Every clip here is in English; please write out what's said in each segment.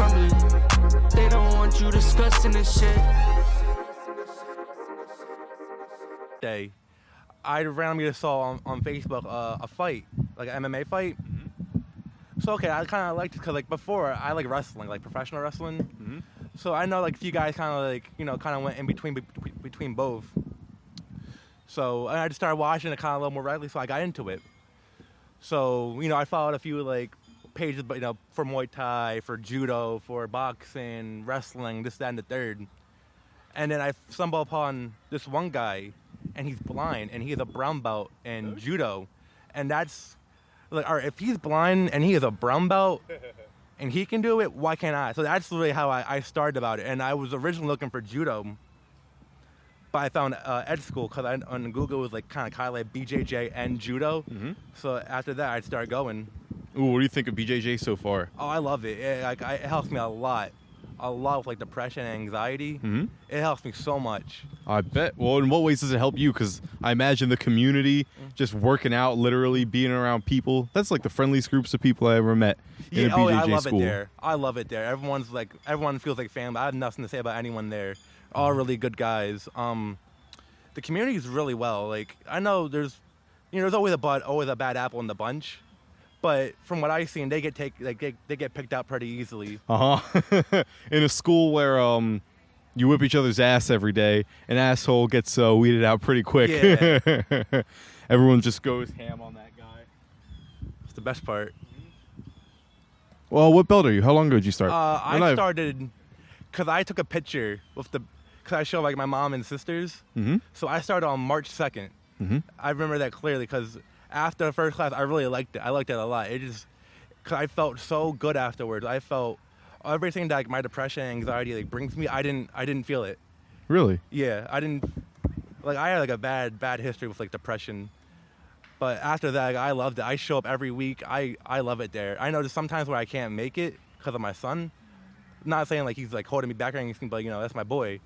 family. They don't want you discussing this shit. Day, I randomly saw on Facebook a fight, like an MMA fight. So okay, I kind of liked it because like before I like wrestling, like professional wrestling. So I know like a few guys kind of like kind of went in between both. So I just started watching it kind of a little more regularly, so I got into it. So I followed a few like pages, but for Muay Thai, for judo, for boxing, wrestling, this, that, and the third. And then I stumbled upon this one guy, and he's blind, and he is a brown belt in judo, and that's like, all right, if he's blind and he is a brown belt, and he can do it, why can't I? So that's really how I started about it. And I was originally looking for judo, but I found ed school because on Google it was like kind of like BJJ and judo. So after that, I started going. Ooh, what do you think of BJJ so far? Oh, I love it. It helps me a lot with like depression and anxiety. It helps me so much. I bet. Well, in what ways does it help you? Because I imagine the community, just working out, literally being around people. That's like the friendliest groups of people I ever met in a BJJ I love school. it there. I love it there. Everyone feels like family. I have nothing to say about anyone there. All really good guys. The community is really well. Like I know there's always a bad apple in the bunch. But from what I've seen, they get picked out pretty easily. In a school where you whip each other's ass every day, an asshole gets weeded out pretty quick. Yeah. Everyone just goes ham on that guy. It's the best part. Well, what belt are you? How long ago did you start? I started because I took a picture because I showed like my mom and sisters. So I started on March 2nd. I remember that clearly because after the first class, I really liked it. I liked it a lot. It just, cause I felt so good afterwards. I felt everything that like, my depression and anxiety like brings me. I didn't feel it. Really? Yeah, I didn't. Like I had like a bad history with like depression, but after that, like, I loved it. I show up every week. I love it there. I know there's sometimes where I can't make it because of my son. Not saying like he's like holding me back or anything, but that's my boy.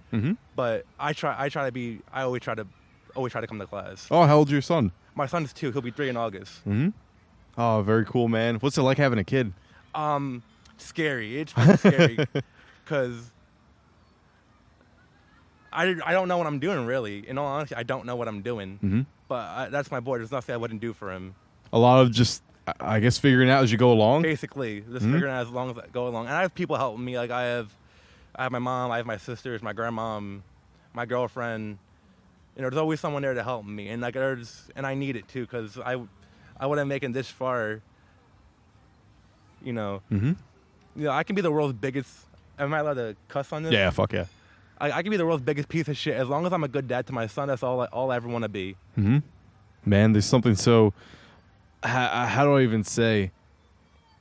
But I always try to come to class. Oh, how old's your son? My son's 2. He'll be 3 in August. Oh, very cool, man. What's it like having a kid? Scary. It's pretty scary because I don't know what I'm doing, really. In all honesty, I don't know what I'm doing. But that's my boy. There's nothing I wouldn't do for him. A lot of just, I guess, figuring out as you go along? Basically, just figuring out as long as I go along. And I have people helping me. Like I have my mom, I have my sisters, my grandma, my girlfriend. There's always someone there to help me, and like and I need it too, because I wouldn't make it this far. I can be the world's biggest. Am I allowed to cuss on this? Yeah, fuck yeah. I can be the world's biggest piece of shit as long as I'm a good dad to my son. That's all I ever want to be. Man, there's something so. How do I even say?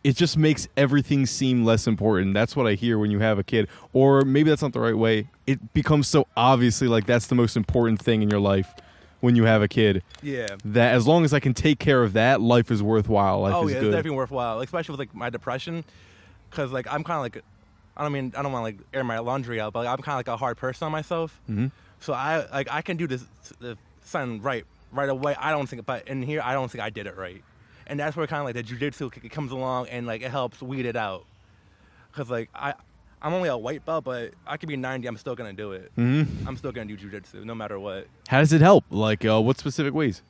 It just makes everything seem less important. That's what I hear when you have a kid. Or maybe that's not the right way. It becomes so obviously like that's the most important thing in your life when you have a kid. Yeah. That as long as I can take care of that, life is worthwhile. Life is good. It's definitely worthwhile, like, especially with like my depression, because like I'm kind of like, I don't want to like air my laundry out, but like, I'm kind of like a hard person on myself. So I can do this something right away. I don't think, but in here I don't think I did it right. And that's where kind of like the jiu-jitsu comes along and like it helps weed it out. Cause like I'm only a white belt, but I could be 90. I'm still gonna do it. I'm still gonna do jiu-jitsu no matter what. How does it help? Like what specific ways?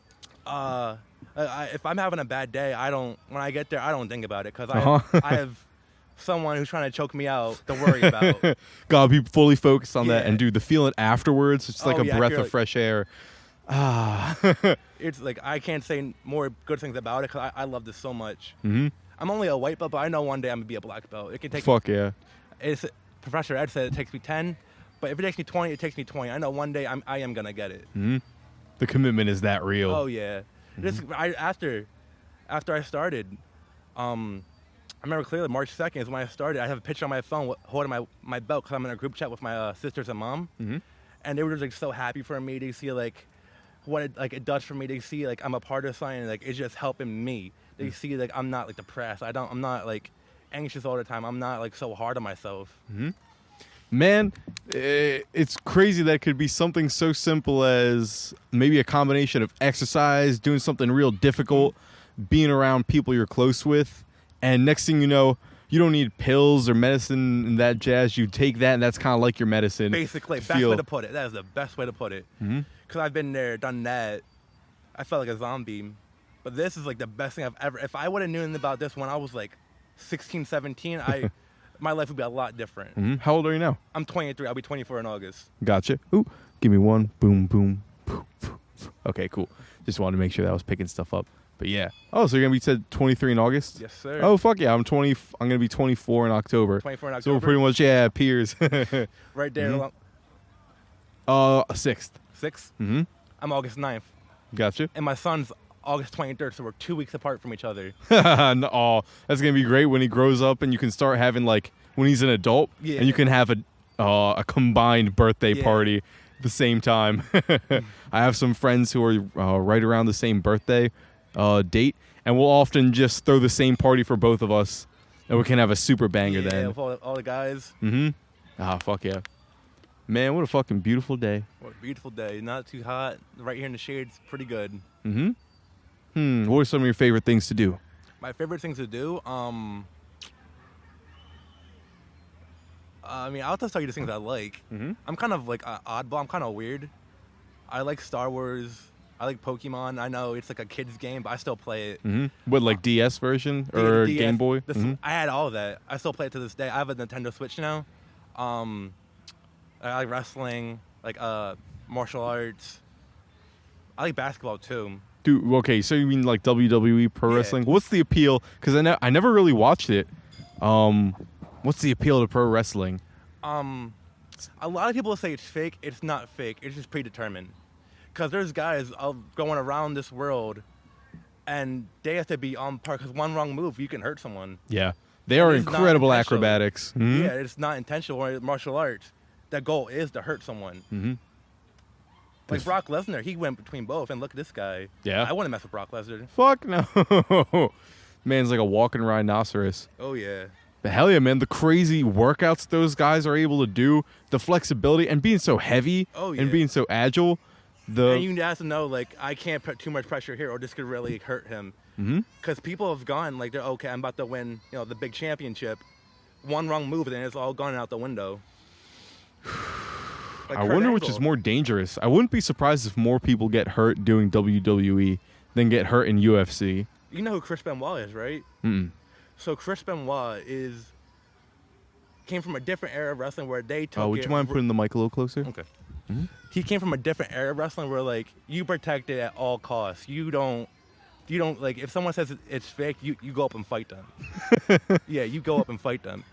If I'm having a bad day, when I get there, I don't think about it because I have someone who's trying to choke me out to worry about. Gotta be fully focused on that and do the feeling afterwards. It's like a breath of fresh air. It's like I can't say more good things about it because I love this so much. I'm only a white belt, but I know one day I'm gonna be a black belt. It can take. Fuck yeah! Professor Ed said it takes me 10, but if it takes me 20, it takes me 20. I know one day I am gonna get it. The commitment is that real. Oh yeah. After I started, I remember clearly March 2nd is when I started. I have a picture on my phone holding my belt because I'm in a group chat with my sisters and mom, and they were just like so happy for me to see like what it does for me. They see like I'm a part of something, like it's just helping me. They see like I'm not like depressed. I'm not like anxious all the time. I'm not like so hard on myself. Man, it's crazy that it could be something so simple as maybe a combination of exercise, doing something real difficult, being around people you're close with, and next thing you know, you don't need pills or medicine and that jazz. You take that, and that's kind of like your medicine. Basically, best way to put it. That is the best way to put it. Because I've been there, done that. I felt like a zombie. But this is like the best thing I've ever. If I would have known about this when I was like 16, 17, my life would be a lot different. How old are you now? I'm 23. I'll be 24 in August. Gotcha. Ooh, give me one. Boom, boom. Okay, cool. Just wanted to make sure that I was picking stuff up. But yeah. Oh, so you're gonna be said 23 in August? Yes, sir. Oh, fuck yeah. I'm gonna be 24 in October. 24 in October. So we're pretty much peers. Right there. 6th. 6th. I'm August 9th. Gotcha. And my son's August 23rd, so we're 2 weeks apart from each other. Oh, that's gonna be great when he grows up and you can start having like when he's an adult and you can have a combined birthday party at the same time. I have some friends who are right around the same birthday date, and we'll often just throw the same party for both of us, and we can have a super banger then. With all the guys. Fuck yeah. Man, what a fucking beautiful day. What a beautiful day. Not too hot. Right here in the shade, it's pretty good. What are some of your favorite things to do? My favorite things to do? I'll just tell you the things I like. I'm kind of like an oddball. I'm kind of weird. I like Star Wars. I like Pokemon. I know it's like a kid's game, but I still play it. What, like DS version or DS, Game Boy? I had all of that. I still play it to this day. I have a Nintendo Switch now. I like wrestling, like martial arts. I like basketball too. Dude, okay, so you mean like WWE pro wrestling? What's the appeal? Because I never really watched it. What's the appeal to pro wrestling? A lot of people say it's fake. It's not fake. It's just predetermined. Because there's guys going around this world, and they have to be on par. Because one wrong move, you can hurt someone. Yeah, they are incredible acrobatics. Yeah, it's not intentional. Or martial arts, the goal is to hurt someone. Like Brock Lesnar, he went between both, and look at this guy. Yeah, I wouldn't mess with Brock Lesnar. Fuck no. Man's like a walking rhinoceros. Oh yeah. But hell yeah, man, the crazy workouts those guys are able to do, the flexibility, and being so heavy and being so agile. And you have to know, like, I can't put too much pressure here or this could really hurt him. Because people have gone, like, they're, okay, I'm about to win, the big championship. One wrong move, and it's all gone out the window. Like I wonder which is more dangerous. I wouldn't be surprised if more people get hurt doing WWE than get hurt in UFC. You know who Chris Benoit is, right? So Chris Benoit came from a different era of wrestling where they took would you mind putting the mic a little closer? Okay. He came from a different era of wrestling where, like, you protect it at all costs. You don't like, if someone says it's fake, you go up and fight them. Yeah, you go up and fight them.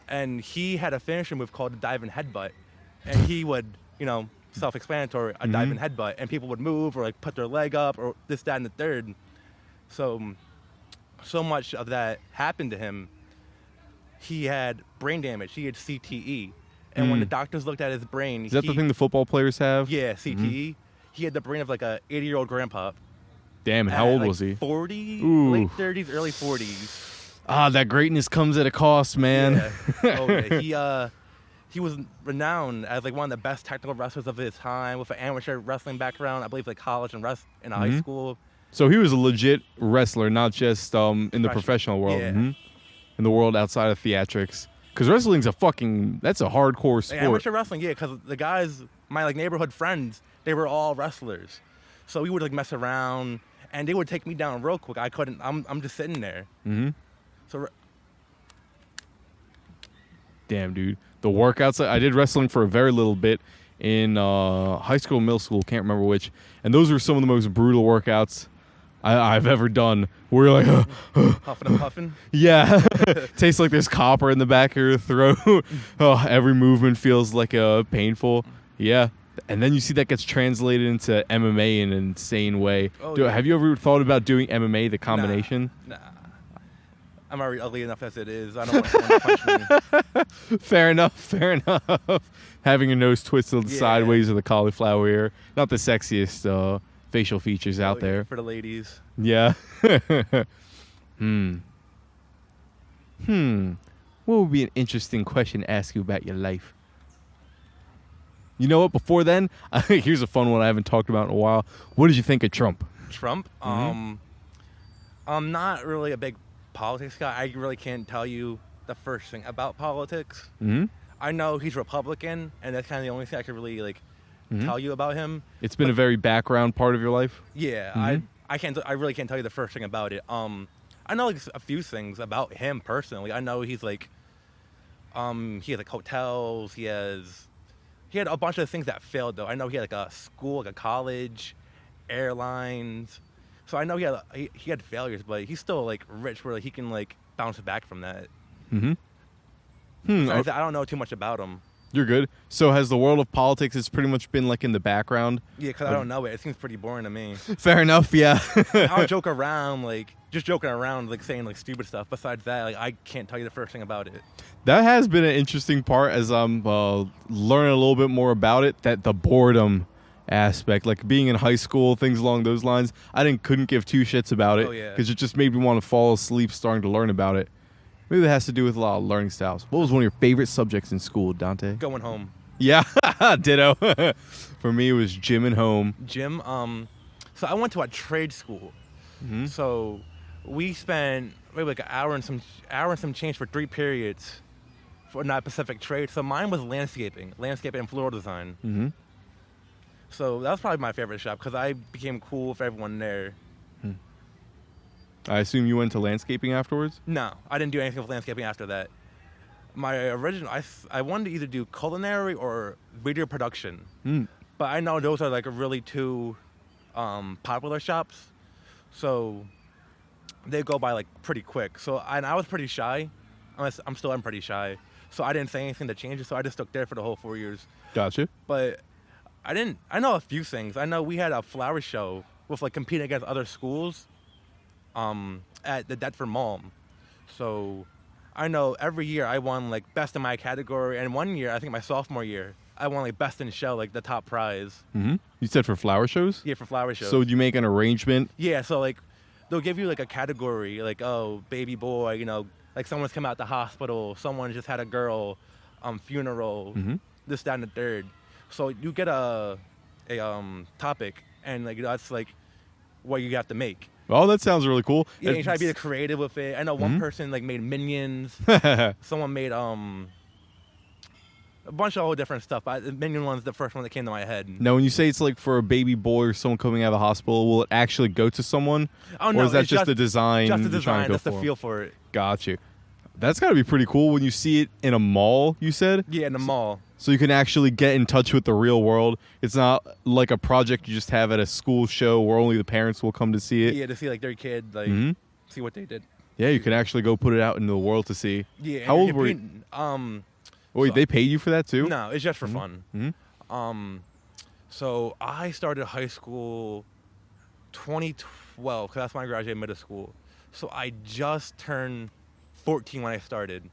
And he had a finisher move called the diving headbutt. And he would, self-explanatory, a diving headbutt. And people would move or, like, put their leg up or this, that, and the third. So much of that happened to him. He had brain damage. He had CTE. And when the doctors looked at his brain... Is that the thing the football players have? Yeah, CTE. He had the brain of like a 80-year-old grandpa. Damn, and how old was he? 40, Ooh. late 30s, early 40s. That greatness comes at a cost, man. Yeah. He was renowned as like one of the best technical wrestlers of his time with an amateur wrestling background. I believe like college and in high school. So he was a legit wrestler, not just in the professional world. Yeah. In the world outside of theatrics. Because wrestling's that's a hardcore sport. Like amateur wrestling, yeah, because the guys, my like neighborhood friends, they were all wrestlers. So we would like mess around, and they would take me down real quick. I couldn't, I'm just sitting there. So damn, dude. The workouts, I did wrestling for a very little bit in high school, middle school, can't remember which. And those were some of the most brutal workouts I've ever done. We're like, huffing and puffing. Yeah, tastes like there's copper in the back of your throat. Every movement feels like painful. Yeah, and then you see that gets translated into MMA in an insane way. Have you ever thought about doing MMA, the combination? Nah. I'm already ugly enough as it is. I don't want someone to punch me. Fair enough. Having your nose twisted sideways with a cauliflower ear, not the sexiest facial features out there. For the ladies. Yeah. What would be an interesting question to ask you about your life? You know what? Before then, here's a fun one I haven't talked about in a while. What did you think of Trump? I'm not really a big politics guy. I really can't tell you the first thing about politics. Mm-hmm. I know he's Republican, and that's kind of the only thing I could really like tell you about him. It's been a very background part of your life. Yeah, I really can't tell you the first thing about it. I know like a few things about him personally. I know he's like, he has like hotels. He had a bunch of things that failed though. I know he had like a school, like a college, airlines. So I know he had failures, but he's still like rich where like, he can like bounce back from that. Mm-hmm. Besides that, I don't know too much about him. You're good. So has the world of politics has pretty much been like in the background? Yeah, because I don't know it. It seems pretty boring to me. Fair enough. Yeah. I'll joke around, like just joking around, like saying like stupid stuff. Besides that, like I can't tell you the first thing about it. That has been an interesting part as I'm learning a little bit more about it. That the boredom aspect, like being in high school, things along those lines, couldn't give two shits about it. Oh, yeah. Because it just made me want to fall asleep starting to learn about it. Maybe that has to do with a lot of learning styles. What was one of your favorite subjects in school, Donte? Going home. Yeah, ditto. For me, it was gym and home. Gym. So I went to a trade school. Mm-hmm. So we spent maybe like an hour and some change for 3 periods for not Pacific trade. So mine was landscaping and floral design. Mm-hmm. So that was probably my favorite shop because I became cool with everyone there. I assume you went to landscaping afterwards? No, I didn't do anything with landscaping after that. My original, I wanted to either do culinary or video production. But I know those are like really 2 popular shops. So they go by like pretty quick. So I was pretty shy. I'm pretty shy. So I didn't say anything to change it. So I just stuck there for the whole 4 years. Gotcha. But I know a few things. I know we had a flower show with like competing against other schools at the Deptford Mall. So I know every year I won like best in my category, and one year, I think my sophomore year, I won like best in show, like the top prize. Mm-hmm. You said for flower shows? Yeah, for flower shows. So would you make an arrangement? Yeah, so like they'll give you like a category, like baby boy, like someone's come out the hospital, someone just had a girl, funeral, this, that, and the third. So you get a topic, and like that's like what you have to make. Oh, that sounds really cool. Yeah, you try to be creative with it. I know one person like made minions. Someone made a bunch of all different stuff. The minion one's the first one that came to my head. Now, when you say it's like for a baby boy or someone coming out of the hospital, will it actually go to someone? Oh no, or is that just the design? Just the design. That's the for? feel for it. Got you. That's got to be pretty cool when you see it in a mall, you said? Yeah, in the mall. So you can actually get in touch with the real world. It's not like a project you just have at a school show where only the parents will come to see it. Yeah, to see like their kid, like see what they did. Yeah, you can actually go put it out into the world to see. Yeah. How old were you? Wait, so, they paid you for that too? No, it's just for fun. So I started high school 2012, because that's when I graduated middle school. So I just turned 14 when I started.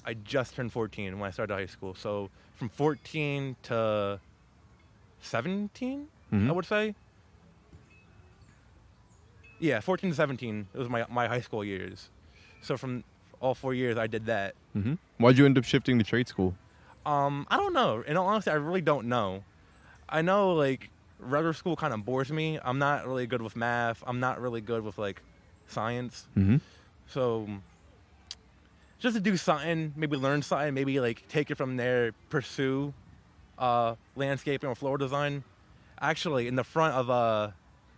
I just turned 14 when I started high school. So from 14 to 17, I would say. Yeah, 14 to 17, it was my high school years. So from all 4 years, I did that. Why'd you end up shifting to trade school? I don't know. In all honesty, I really don't know. I know, like, regular school kind of bores me. I'm not really good with math. I'm not really good with, like, science. So just to do something, maybe learn something, maybe, like, take it from there, pursue landscaping or floral design. Actually, in the front of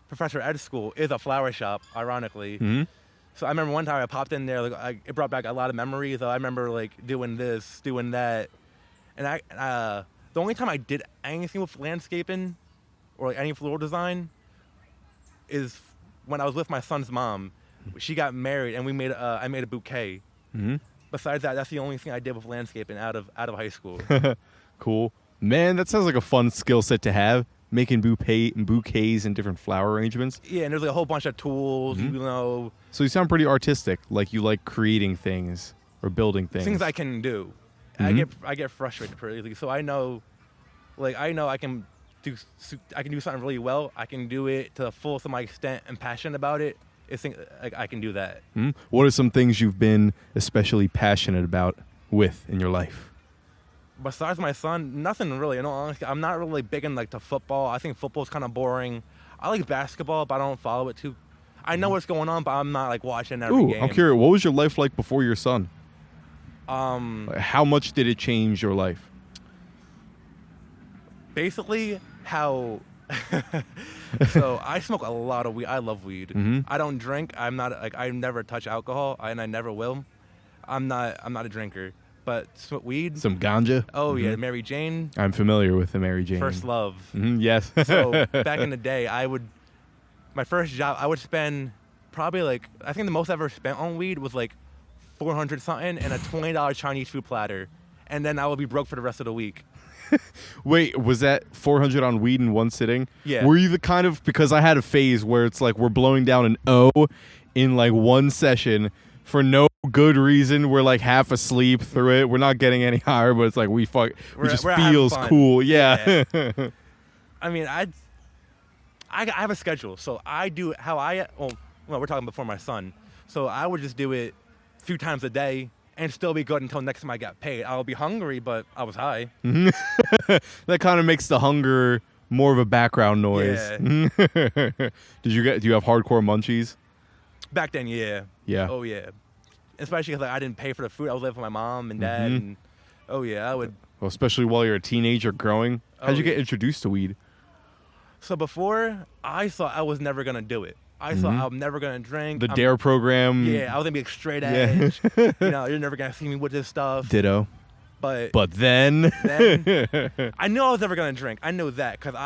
Professor Ed's school is a flower shop, ironically. So I remember one time I popped in there, like it brought back a lot of memories. I remember like doing this, doing that, and the only time I did anything with landscaping or like any floral design is when I was with my son's mom. She got married, and I made a bouquet. Besides that, that's the only thing I did with landscaping out of high school. Cool, man. That sounds like a fun skill set to have. Making bouquets and different flower arrangements. Yeah, and there's like a whole bunch of tools, So you sound pretty artistic, like you like creating things or building things. Things I can do. I get frustrated pretty easily. So I know I can do something really well. I can do it to the fullest of my extent and passionate about it. I can do that. What are some things you've been especially passionate about in your life? Besides my son, nothing really. In all honesty, I'm not really big in like the football. I think football's kind of boring. I like basketball, but I don't follow it too. I know what's going on, but I'm not like watching every Ooh, game. I'm curious. What was your life like before your son? Um, Like, how much did it change your life? basically how. So I smoke a lot of weed. I love weed. Mhm. I don't drink. I'm not like I never touch alcohol, and I never will. I'm not a drinker, but smoke weed. Some ganja? Oh yeah, Mary Jane, I'm familiar with the Mary Jane. first love. Yes. So back in the day, my first job, I would spend probably like, I think the most I ever spent on weed was like 400 something and a $20 Chinese food platter. And then I would be broke for the rest of the week. Wait, was that 400 on weed in one sitting? Yeah. Were you the kind of, because I had a phase where it's like we're blowing down an O in like one session for no good reason. We're like half asleep through it. We're not getting any higher, but it's like we just we're having feels fun. cool. Yeah. I mean, I have a schedule. So I do how well, we're talking before my son. So I would just do it a few times a day and still be good until next time I got paid. I'll be hungry, but I was high. That kind of makes the hunger more of a background noise. Yeah. Do you have hardcore munchies? Back then, yeah. Yeah. Oh, yeah. Especially because like, I didn't pay for the food. I was living with my mom and dad. And, oh, yeah, I would. Well, especially while you're a teenager growing. How'd you yeah. get introduced to weed? So before, I thought I was never going to do it. I thought I'm never going to drink. The DARE program. Yeah, I was going to be like straight Yeah. edge. You're never going to see me with this stuff. Ditto. But then I knew I was never going to drink. I knew that because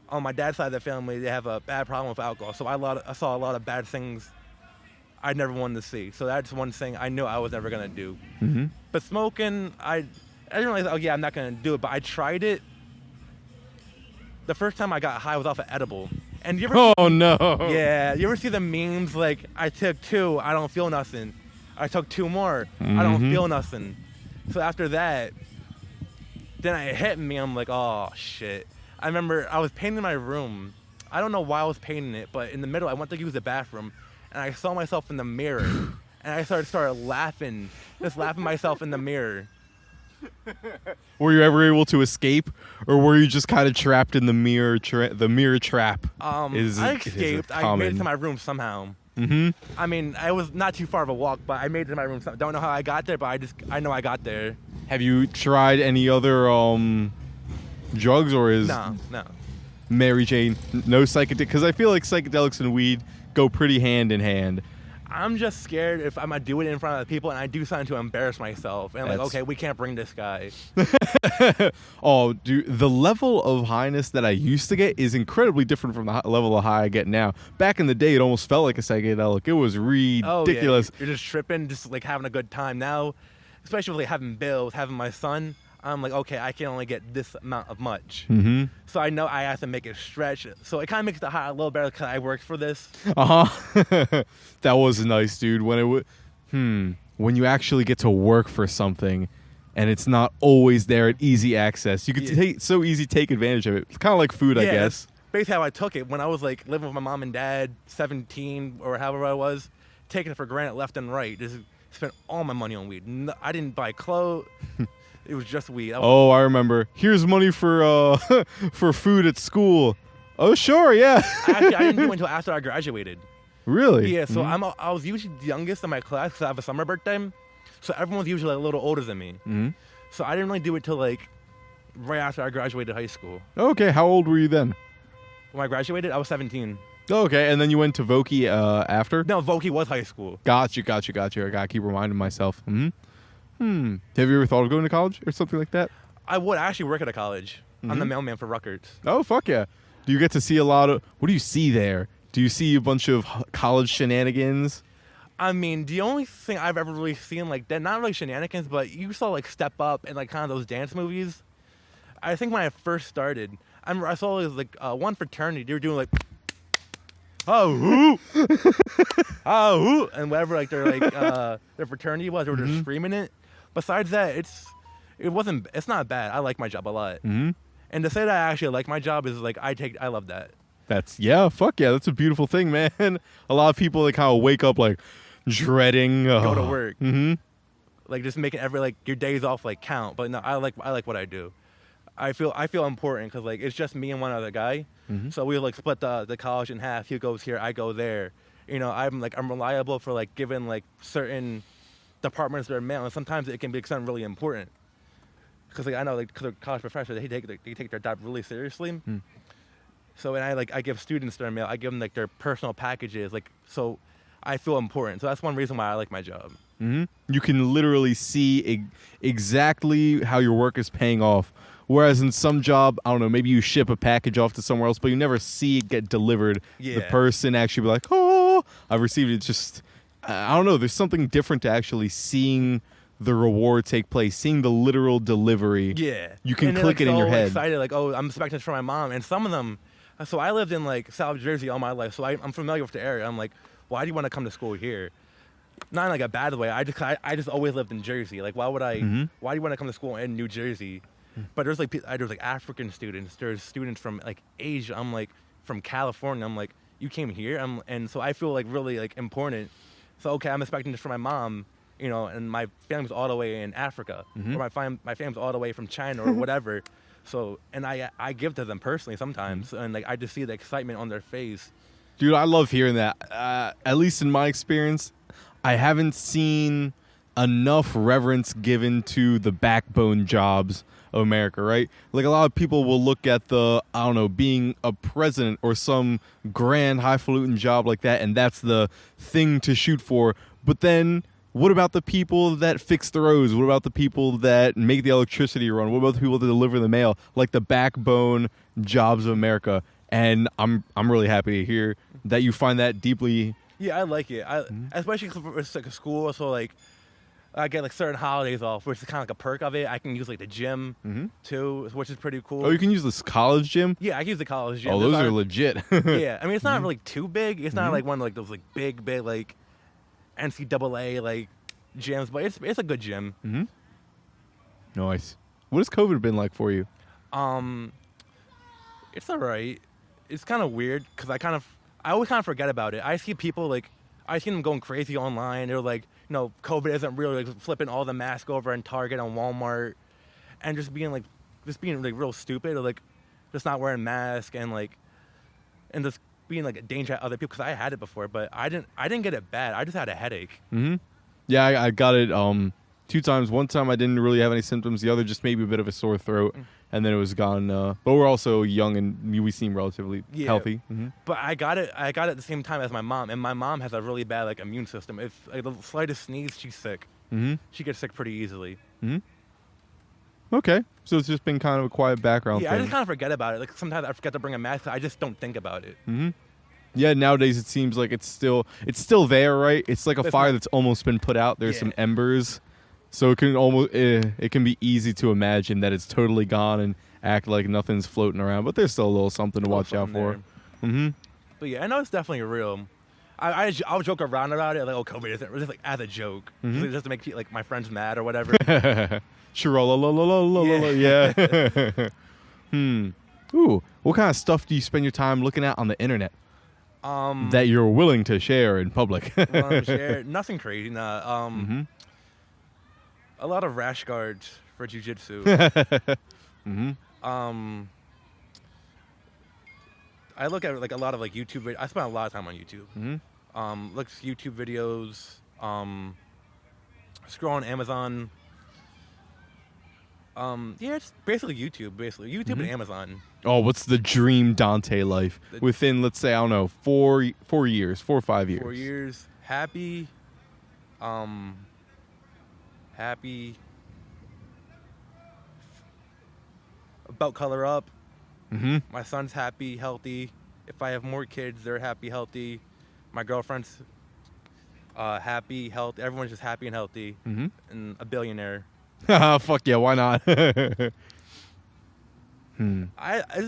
on my dad's side of the family, they have a bad problem with alcohol. So I saw a lot of bad things I never wanted to see. So that's one thing I knew I was never going to do. Mm-hmm. But smoking, I didn't realize, oh yeah, I'm not going to do it. But I tried it. The first time I got high was off an edible. And you ever Oh no. Yeah, you ever see the memes like, I took 2, I don't feel nothing. I took 2 more, I don't feel nothing. So after that, then it hit me, I'm like, oh shit. I remember I was painting my room. I don't know why I was painting it, but in the middle, I went to use the bathroom, and I saw myself in the mirror, and I started laughing, just laughing myself in the mirror. Were you ever able to escape, or were you just kind of trapped in the mirror trap? I escaped. I made it to my room somehow. I mean, I was not too far of a walk, but I made it to my room. Don't know how I got there, but I know I got there. Have you tried any other drugs, or is No. Mary Jane no psychedelic? Because I feel like psychedelics and weed go pretty hand in hand. I'm just scared if I'm gonna do it in front of people and I do something to embarrass myself. And like, okay, we can't bring this guy. Oh, dude, the level of highness that I used to get is incredibly different from the level of high I get now. Back in the day, it almost felt like a psychedelic. It was ridiculous. Oh, yeah. You're just tripping, just like having a good time. Now, especially with like having bills, having my son, I'm like, okay, I can only get this amount of much. So I know I have to make it stretch. So it kind of makes the high a little better because I worked for this. That was nice, dude. When you actually get to work for something and it's not always there at easy access, you can take advantage of it. It's kind of like food, I guess. That's basically how I took it when I was like living with my mom and dad, 17 or however I was, taking it for granted left and right. Just spent all my money on weed. No, I didn't buy clothes. It was just weed. I remember. Here's money for for food at school. Oh, sure, yeah. Actually, I didn't do it until after I graduated. Really? Yeah, so I was usually the youngest in my class because I have a summer birthday. So everyone's usually a little older than me. So I didn't really do it till like right after I graduated high school. Okay, how old were you then? When I graduated, I was 17. Okay, and then you went to Voki after? No, Voki was high school. Got you. I gotta keep reminding myself. Have you ever thought of going to college or something like that? I would actually work at a college. I'm the mailman for Rutgers. Oh, fuck yeah. Do you get to see a lot of... What do you see there? Do you see a bunch of college shenanigans? I mean, the only thing I've ever really seen like that, not really shenanigans, but you saw like Step Up and like kind of those dance movies. I think when I first started, I saw it was like one fraternity. They were doing like... oh, and whatever like their fraternity was, they were just screaming it. Besides that, it's not bad. I like my job a lot. And to say that I actually like my job is like I love that. Fuck yeah, that's a beautiful thing, man. A lot of people they kind of wake up like dreading go to work. Like just making your days off like count. But no, I like what I do. I feel important because like it's just me and one other guy. So we like split the college in half. He goes here, I go there. You know, I'm reliable for like giving like certain departments their mail, and sometimes it can be something really important. Because like I know like cause college professors, they take their job really seriously. So and I give students their mail. I give them like their personal packages, like so I feel important. So that's one reason why I like my job. You can literally see exactly how your work is paying off. Whereas in some job, I don't know, maybe you ship a package off to somewhere else, but you never see it get delivered. The person actually be like, oh, I've received it. It's just, I don't know, there's something different to actually seeing the reward take place, seeing the literal delivery. Yeah. You can and click like, it in your head. Excited, like, oh, I'm expecting this from my mom. And some of them, so I lived in like South Jersey all my life, so I'm familiar with the area. I'm like, why do you want to come to school here? Not in like a bad way. I just always lived in Jersey. Like, why do you want to come to school in New Jersey? But there's like African students. There's students from like Asia. I'm like from California. I'm like, you came here. And so I feel like really like important. So okay, I'm expecting this from my mom, you know, and my family's all the way in Africa, or my family's all the way from China or whatever. So and I give to them personally sometimes, and like I just see the excitement on their face. Dude, I love hearing that. At least in my experience, I haven't seen enough reverence given to the backbone jobs of America, right? Like a lot of people will look at the, I don't know, being a president or some grand highfalutin job like that, and that's the thing to shoot for. But then what about the people that fix the roads? What about the people that make the electricity run? What about the people that deliver the mail? Like the backbone jobs of America. And I'm really happy to hear that you find that deeply. Yeah, I like it. Especially because it's like a school, so like I get like certain holidays off, which is kind of like a perk of it. I can use like the gym too, which is pretty cool. Oh, you can use this college gym? Yeah, I can use the college gym. Oh, those are legit. Yeah, I mean it's not really too big. It's not like one of like those like big like NCAA like gyms, but it's a good gym. Nice. What has COVID been like for you? It's alright. It's kind of weird because I always kind of forget about it. I see people like I see them going crazy online. They're like, you know, COVID isn't real. Like flipping all the masks over in Target and Walmart, and just being like real stupid, or like just not wearing masks and and just being like a danger at other people. Because I had it before, but I didn't get it bad. I just had a headache. Yeah, I got it 2 times. One time I didn't really have any symptoms. The other just maybe a bit of a sore throat, and then it was gone. But we're also young and we seem relatively healthy. But I got it at the same time as my mom, and my mom has a really bad like immune system. If like the slightest sneeze, she's sick. She gets sick pretty easily. Okay, so it's just been kind of a quiet background thing. I just kind of forget about it. Like sometimes I forget to bring a mask. I just don't think about it. Yeah, nowadays it seems like it's still there, right? It's like a fire that's almost been put out. There's some embers, so it can be easy to imagine that it's totally gone and act like nothing's floating around. But there's still a little something to watch out for. But yeah, I know it's definitely real. I'll joke around about it, like, oh, COVID isn't, just like as a joke, just to make like my friends mad or whatever. Yeah. Ooh, what kind of stuff do you spend your time looking at on the internet? That you're willing to share in public. Nothing crazy. Nah. A lot of rash guards for Jiu Jitsu. I look at like a lot of like YouTube videos. I spend a lot of time on YouTube. Look at YouTube videos. Scroll on Amazon. Yeah, it's basically YouTube. YouTube and Amazon. Oh, what's the dream Donte life within, let's say, I don't know, 4 years, 4 or 5 years? 4 years, happy. Happy. About color up. My son's happy, healthy. If I have more kids, they're happy, healthy. My girlfriend's happy, healthy. Everyone's just happy and healthy. And a billionaire. Fuck yeah, why not? This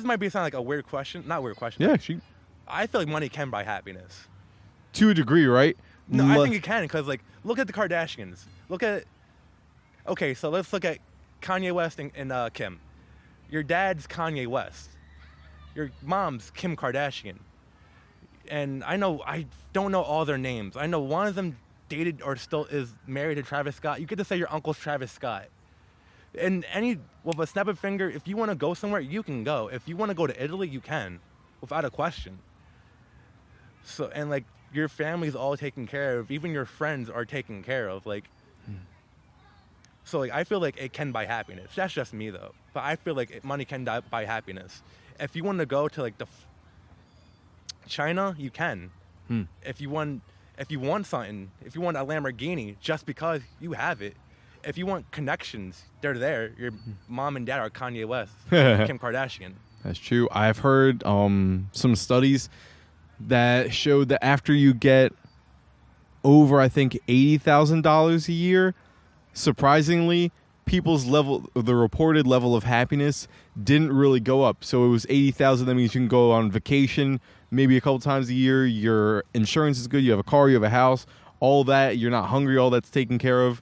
might sound like a weird question. Not weird question. Yeah, I feel like money can buy happiness. To a degree, right? No, I think it can, because like look at the Kardashians. Okay, so let's look at Kanye West and Kim. Your dad's Kanye West. Your mom's Kim Kardashian. And I don't know all their names. I know one of them dated or still is married to Travis Scott. You get to say your uncle's Travis Scott. And with a snap of a finger, if you want to go somewhere, you can go. If you want to go to Italy, you can. without a question. So, and like your family's all taken care of, even your friends are taken care of. Like, so like I feel like it can buy happiness. That's just me though. But I feel like money can buy happiness. If you want to go to like China, you can. If you want something, if you want a Lamborghini, just because you have it. If you want connections, they're there. Your mom and dad are Kanye West, Kim Kardashian. That's true. I've heard some studies that showed that after you get over, I think, $80,000 a year, surprisingly, people's the reported level of happiness didn't really go up. So it was 80,000. That means you can go on vacation maybe a couple times a year. Your insurance is good. You have a car. You have a house. All that. You're not hungry. All that's taken care of.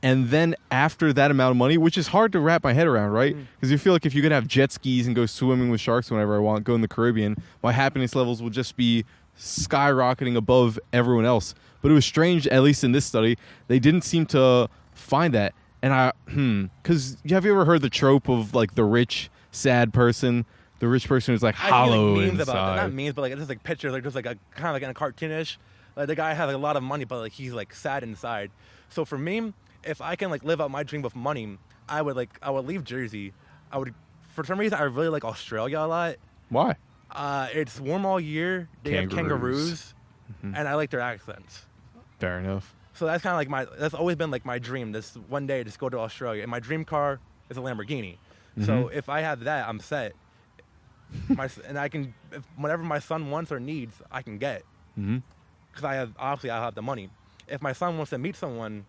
And then after that amount of money, which is hard to wrap my head around, right? Because you feel like if you could have jet skis and go swimming with sharks whenever I want, go in the Caribbean, my happiness levels will just be skyrocketing above everyone else. But it was strange, at least in this study, they didn't seem to find that. And because have you ever heard the trope of like the rich, sad person? The rich person who's like hollow I see, like, memes inside. about that. Not memes, but like it's just like pictures, like just like a kind of like in a cartoonish. Like the guy has like a lot of money, but like he's like sad inside. So for me, if I can like live out my dream with money, I would leave Jersey. For some reason I really like Australia a lot. Why? It's warm all year. They have kangaroos, and I like their accents. Fair enough. So that's kind of like that's always been like my dream. This one day just go to Australia, and my dream car is a Lamborghini. So if I have that, I'm set. And I can, whatever my son wants or needs, I can get. Because I have the money. If my son wants to meet someone,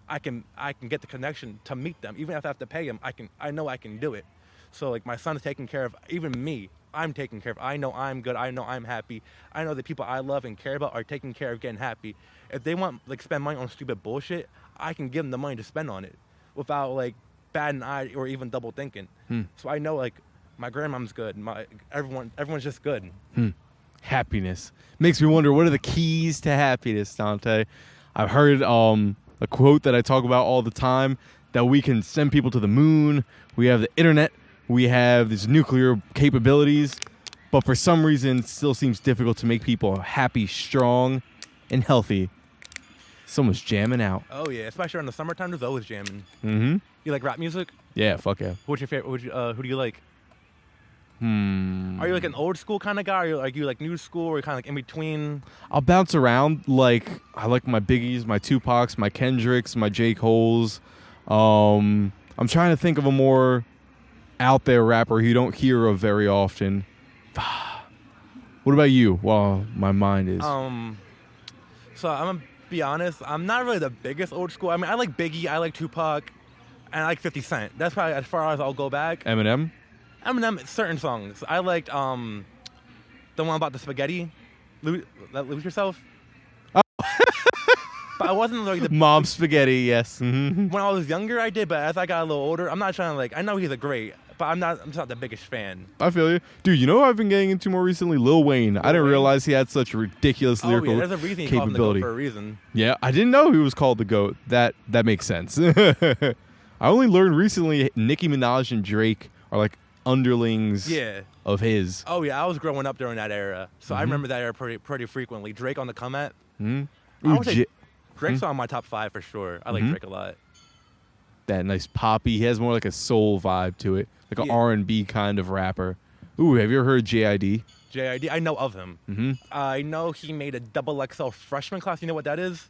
I can get the connection to meet them. Even if I have to pay him, I know I can do it. So like my son's taken care of. Even me, I'm taken care of. I know I'm good. I know I'm happy. I know the people I love and care about are taken care of, getting happy. If they want like spend money on stupid bullshit, I can give them the money to spend on it without like batting an eye or even double thinking. So I know like my grandmom's good. Everyone's just good. Happiness makes me wonder, what are the keys to happiness, Donte? I've heard a quote that I talk about all the time, that we can send people to the moon. We have the internet. We have these nuclear capabilities. But for some reason, it still seems difficult to make people happy, strong, and healthy. Someone's jamming out. Oh yeah, especially in the summertime. There's always jamming. Mm-hmm. You like rap music? Yeah, fuck yeah. What's your favorite? Who do you like? Are you like an old school kind of guy? Or are you like new school? Or are you kind of like in between? I'll bounce around. Like, I like my Biggies, my Tupacs, my Kendricks, my J. Coles. I'm trying to think of a more out there rapper you don't hear of very often. What about you? Well, my mind is. So I'm gonna be honest. I'm not really the biggest old school. I mean, I like Biggie, I like Tupac, and I like 50 Cent. That's probably as far as I'll go back. Eminem? Eminem, certain songs. I liked the one about the spaghetti. Lose yourself. Oh. But I wasn't like the Mom spaghetti, yes. When I was younger, I did, but as I got a little older, I'm not trying to like. I know he's a great, but I'm just not the biggest fan. I feel you, dude. You know what I've been getting into more recently? Lil Wayne. I didn't realize he had such ridiculous lyrical there's a reason he called him the GOAT for a reason. Yeah, I didn't know he was called the GOAT. That makes sense. I only learned recently Nicki Minaj and Drake are like underlings. Of his. Oh yeah, I was growing up during that era, so I remember that era pretty frequently. Drake on the come at. I would say Drake's on my top 5 for sure. I like Drake a lot. That nice poppy. He has more like a soul vibe to it, like an R&B kind of rapper. Ooh, have you ever heard JID? JID, I know of him. I know he made a XXL freshman class. You know what that is?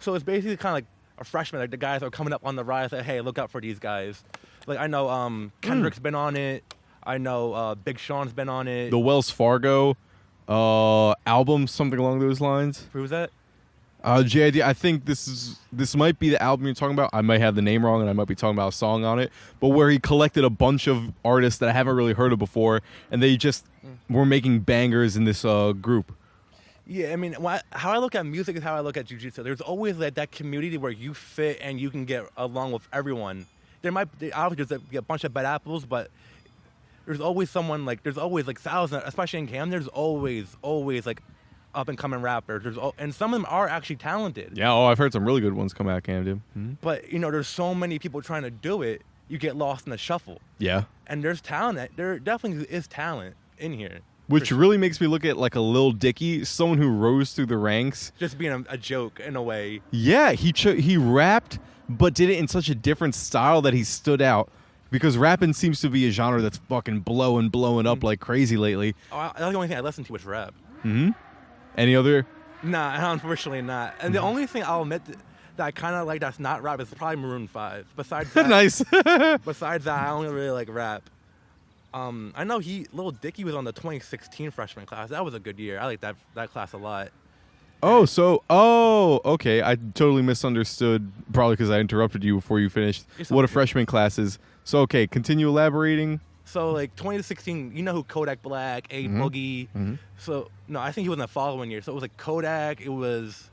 So it's basically kind of like a freshman, like the guys that are coming up on the rise. Like, hey, look out for these guys. Like I know Kendrick's been on it. I know Big Sean's been on it. The Wells Fargo album, something along those lines. Who was that? JID, I think this might be the album you're talking about. I might have the name wrong, and I might be talking about a song on it. But where he collected a bunch of artists that I haven't really heard of before, and they just were making bangers in this group. Yeah, I mean, how I look at music is how I look at Jiu Jitsu. There's always like that community where you fit and you can get along with everyone. Obviously there's a bunch of bad apples, but there's always someone there's always thousands, especially in Cam. There's always like up and coming rappers. And some of them are actually talented. Yeah, I've heard some really good ones come out of Camden. But there's so many people trying to do it, you get lost in the shuffle. Yeah. And there's talent. There definitely is talent in here. Which really makes me look at like a Lil Dicky, someone who rose through the ranks. Just being a joke in a way. Yeah, he rapped, but did it in such a different style that he stood out. Because rapping seems to be a genre that's fucking blowing up like crazy lately. That's the only thing I listen to is rap. Mm-hmm. Any other? Nah, unfortunately not. And the only thing I'll admit that I kind of like that's not rap is probably Maroon 5. Besides that, Nice. besides that, I only really like rap. I know Lil Dicky was on the 2016 freshman class. That was a good year. I like that class a lot. Okay. I totally misunderstood, probably because I interrupted you before you finished. What a freshman class is. So, okay, continue elaborating. So, like, 2016, you know who Kodak Black, Boogie. Mm-hmm. So, no, I think he was in the following year. So, it was like Kodak, it was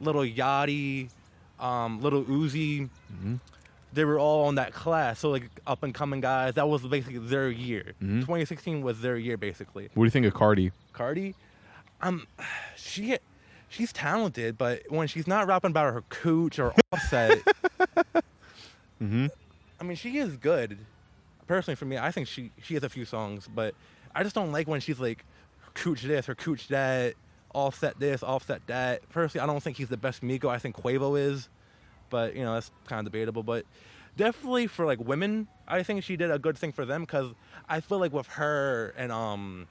Little Yachty, Little Uzi. Mm-hmm. They were all in that class. So, like, up-and-coming guys. That was basically their year. Mm-hmm. 2016 was their year, basically. What do you think of Cardi? Cardi? She's talented, but when she's not rapping about her cooch or Offset, Mm-hmm. I mean, she is good. Personally, for me, I think she has a few songs, but I just don't like when she's like, cooch this or cooch that, Offset this, Offset that. Personally, I don't think he's the best Migo. I think Quavo is, but, you know, that's kind of debatable. But definitely for, like, women, I think she did a good thing for them because I feel like with her and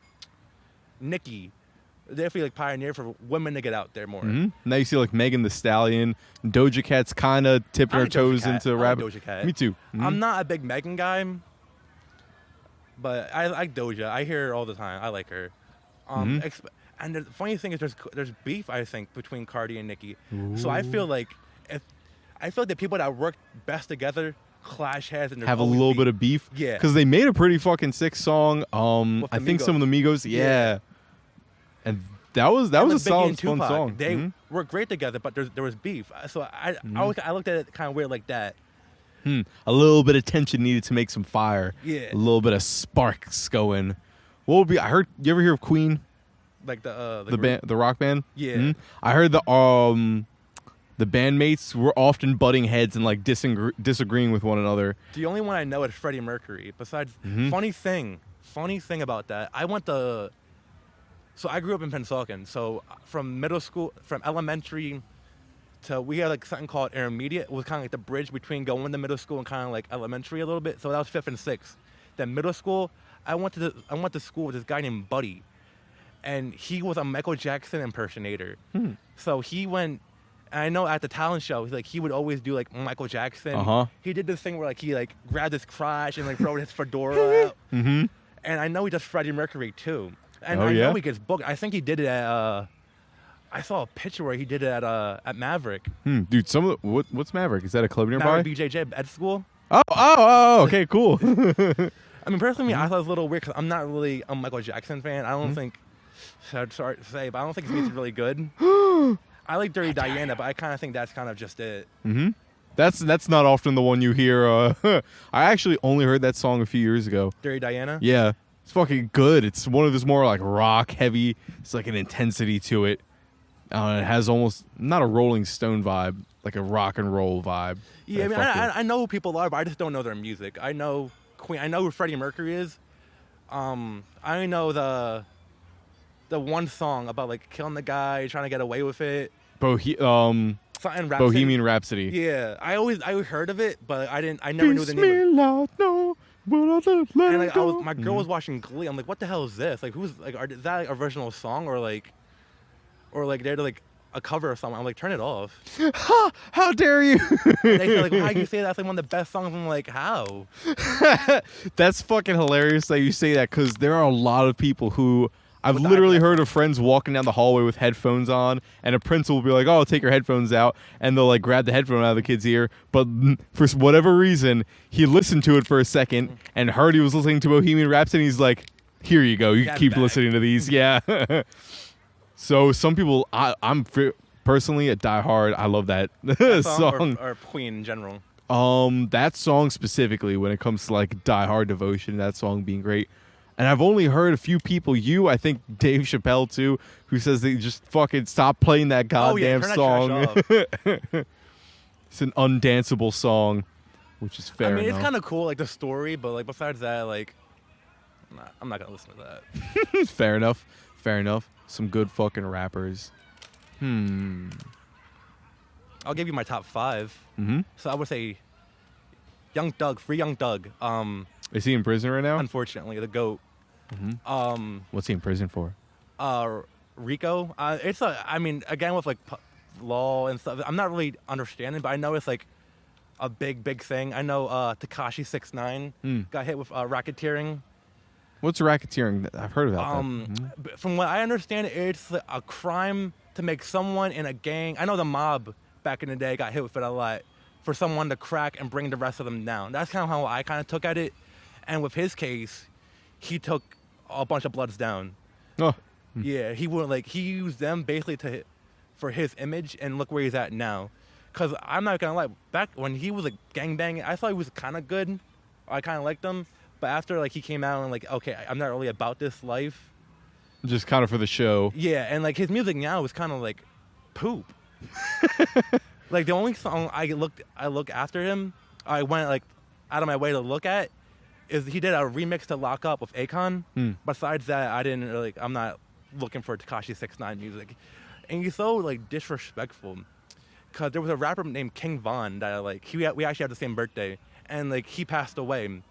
Nicki, definitely like pioneered for women to get out there more. Mm-hmm. Now you see like Megan Thee Stallion, Doja Cat's kind of tipping her toes into rap. Doja Cat. Me too. Mm-hmm. I'm not a big Megan guy, but I like Doja. I hear her all the time. I like her. And the funny thing is, there's beef, I think, between Cardi and Nicki. Ooh. So I feel like the people that work best together clash heads and have a little bit of beef. Yeah, because they made a pretty fucking sick song. I think some of the Migos. Yeah. And that was a solid, fun song. They worked great together, but there was beef. So I looked at it kind of weird like that. A little bit of tension needed to make some fire. Yeah. A little bit of sparks going. What would be? I heard. You ever hear of Queen? Like the band, the rock band. Yeah. Mm-hmm. I heard the bandmates were often butting heads and like disagreeing with one another. The only one I know is Freddie Mercury. Besides, funny thing about that, So I grew up in Pennsauken. So from middle school, from elementary to, we had like something called intermediate. It was kind of like the bridge between going to middle school and kind of like elementary a little bit. So that was 5th and 6th. Then middle school, I went to school with this guy named Buddy, and he was a Michael Jackson impersonator. So he went. And I know at the talent show, he would always do like Michael Jackson. He did this thing where like he like grabbed his crotch and like throw his fedora out. And I know he does Freddie Mercury too. And I know he gets booked. I think he did it at. I saw a picture where he did it at Maverick. Dude, what's Maverick? Is that a club nearby? Maverick BJJ Ed School. Oh, okay, cool. I mean, personally, I thought it was a little weird because I'm not really a Michael Jackson fan. I don't think. Sorry to say, but I don't think his music's really good. I like Dirty Diana, but I kind of think that's kind of just it. That's not often the one you hear. I actually only heard that song a few years ago. Dirty Diana? Yeah. It's fucking good. It's one of those more like rock heavy. It's like an intensity to it. It has almost not a Rolling Stone vibe, like a rock and roll vibe. Yeah, I mean, I know who people are, but I just don't know their music. I know Queen. I know who Freddie Mercury is. I know the one song about like killing the guy, trying to get away with it. Bohemian Rhapsody. Yeah, I heard of it, but I never knew the name. And my girl was watching Glee. I'm like, what the hell is this? Like, who's like, is that like original song or like they're like a cover or something? I'm like, turn it off. How dare you? And they say like, how do you say that's like one of the best songs? I'm like, how? That's fucking hilarious that you say that because there are a lot of people who. I've literally heard of friends walking down the hallway with headphones on, and a principal will be like, "Oh, take your headphones out," and they'll like grab the headphone out of the kid's ear. But for whatever reason, he listened to it for a second and heard he was listening to Bohemian Rhapsody. He's like, "Here you go. You can keep listening to these." Yeah. So some people, I'm personally a diehard. I love that song. Or Queen in general. That song specifically, when it comes to like diehard devotion, that song being great. And I've only heard a few people, I think Dave Chappelle too, who says they just fucking stop playing that goddamn song. It's an undanceable song, which is fair enough. It's kind of cool, like the story, but like besides that, like, I'm not gonna listen to that. Fair enough. Fair enough. Some good fucking rappers. I'll give you my top 5. Mm-hmm. So I would say Young Thug, free Young Thug. Is he in prison right now? Unfortunately, the GOAT. Mm-hmm. What's he in prison for? Rico. I mean, again, with like law and stuff, I'm not really understanding, but I know it's like a big thing. I know Takashi 6ix9ine got hit with racketeering. What's racketeering? I've heard about that. But from what I understand, it's a crime to make someone in a gang. I know the mob back in the day got hit with it a lot, for someone to crack and bring the rest of them down. That's kind of how I kind of took at it. And with his case, he took a bunch of Bloods down. Oh. Yeah, he used them basically for his image, and look where he's at now. Cause I'm not gonna lie, back when he was like gangbanging, I thought he was kind of good. I kind of liked him, but after like he came out and like, okay, I'm not really about this life. Just kind of for the show. Yeah, and like his music now is kind of like poop. Like the only song I look after him, I went like out of my way to look at, is he did a remix to Lock Up with Akon. Besides that, I'm not looking for Takashi 6ix9ine music. And he's so like disrespectful, because there was a rapper named King Von that we actually had the same birthday, and like he passed away.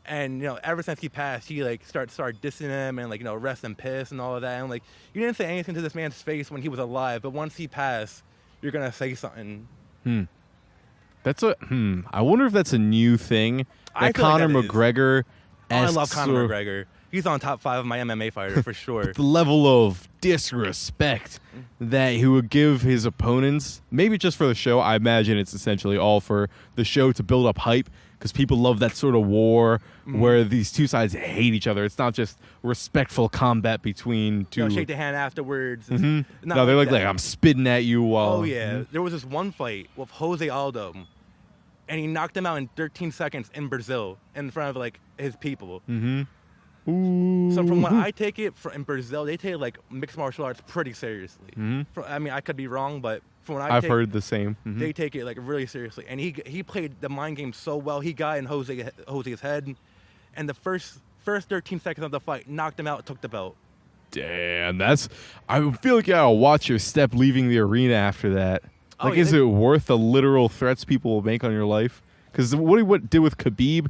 And ever since he passed, he like started dissing him and like rest in piss and all of that. And like you didn't say anything to this man's face when he was alive, but once he passed, you're gonna say something. I wonder if that's a new thing. I That feel like Conor that is. McGregor. I love Conor McGregor. He's on top 5 of my MMA fighters for sure. The level of disrespect that he would give his opponents, maybe just for the show. I imagine it's essentially all for the show to build up hype, because people love that sort of war where these two sides hate each other. It's not just respectful combat between two. Shake the hand afterwards. No, they're like, I'm spitting at you while. Oh yeah, there was this one fight with Jose Aldo, and he knocked him out in 13 seconds in Brazil in front of like his people. Ooh. So from what I take it, in Brazil, they take like mixed martial arts pretty seriously. I mean, I could be wrong, but from what I've heard the same. They take it like really seriously. And he played the mind game so well. He got in Jose's head, and the first 13 seconds of the fight knocked him out, took the belt. Damn, I feel like you gotta watch your step leaving the arena after that. Like, is it worth the literal threats people will make on your life? Because what he did with Khabib,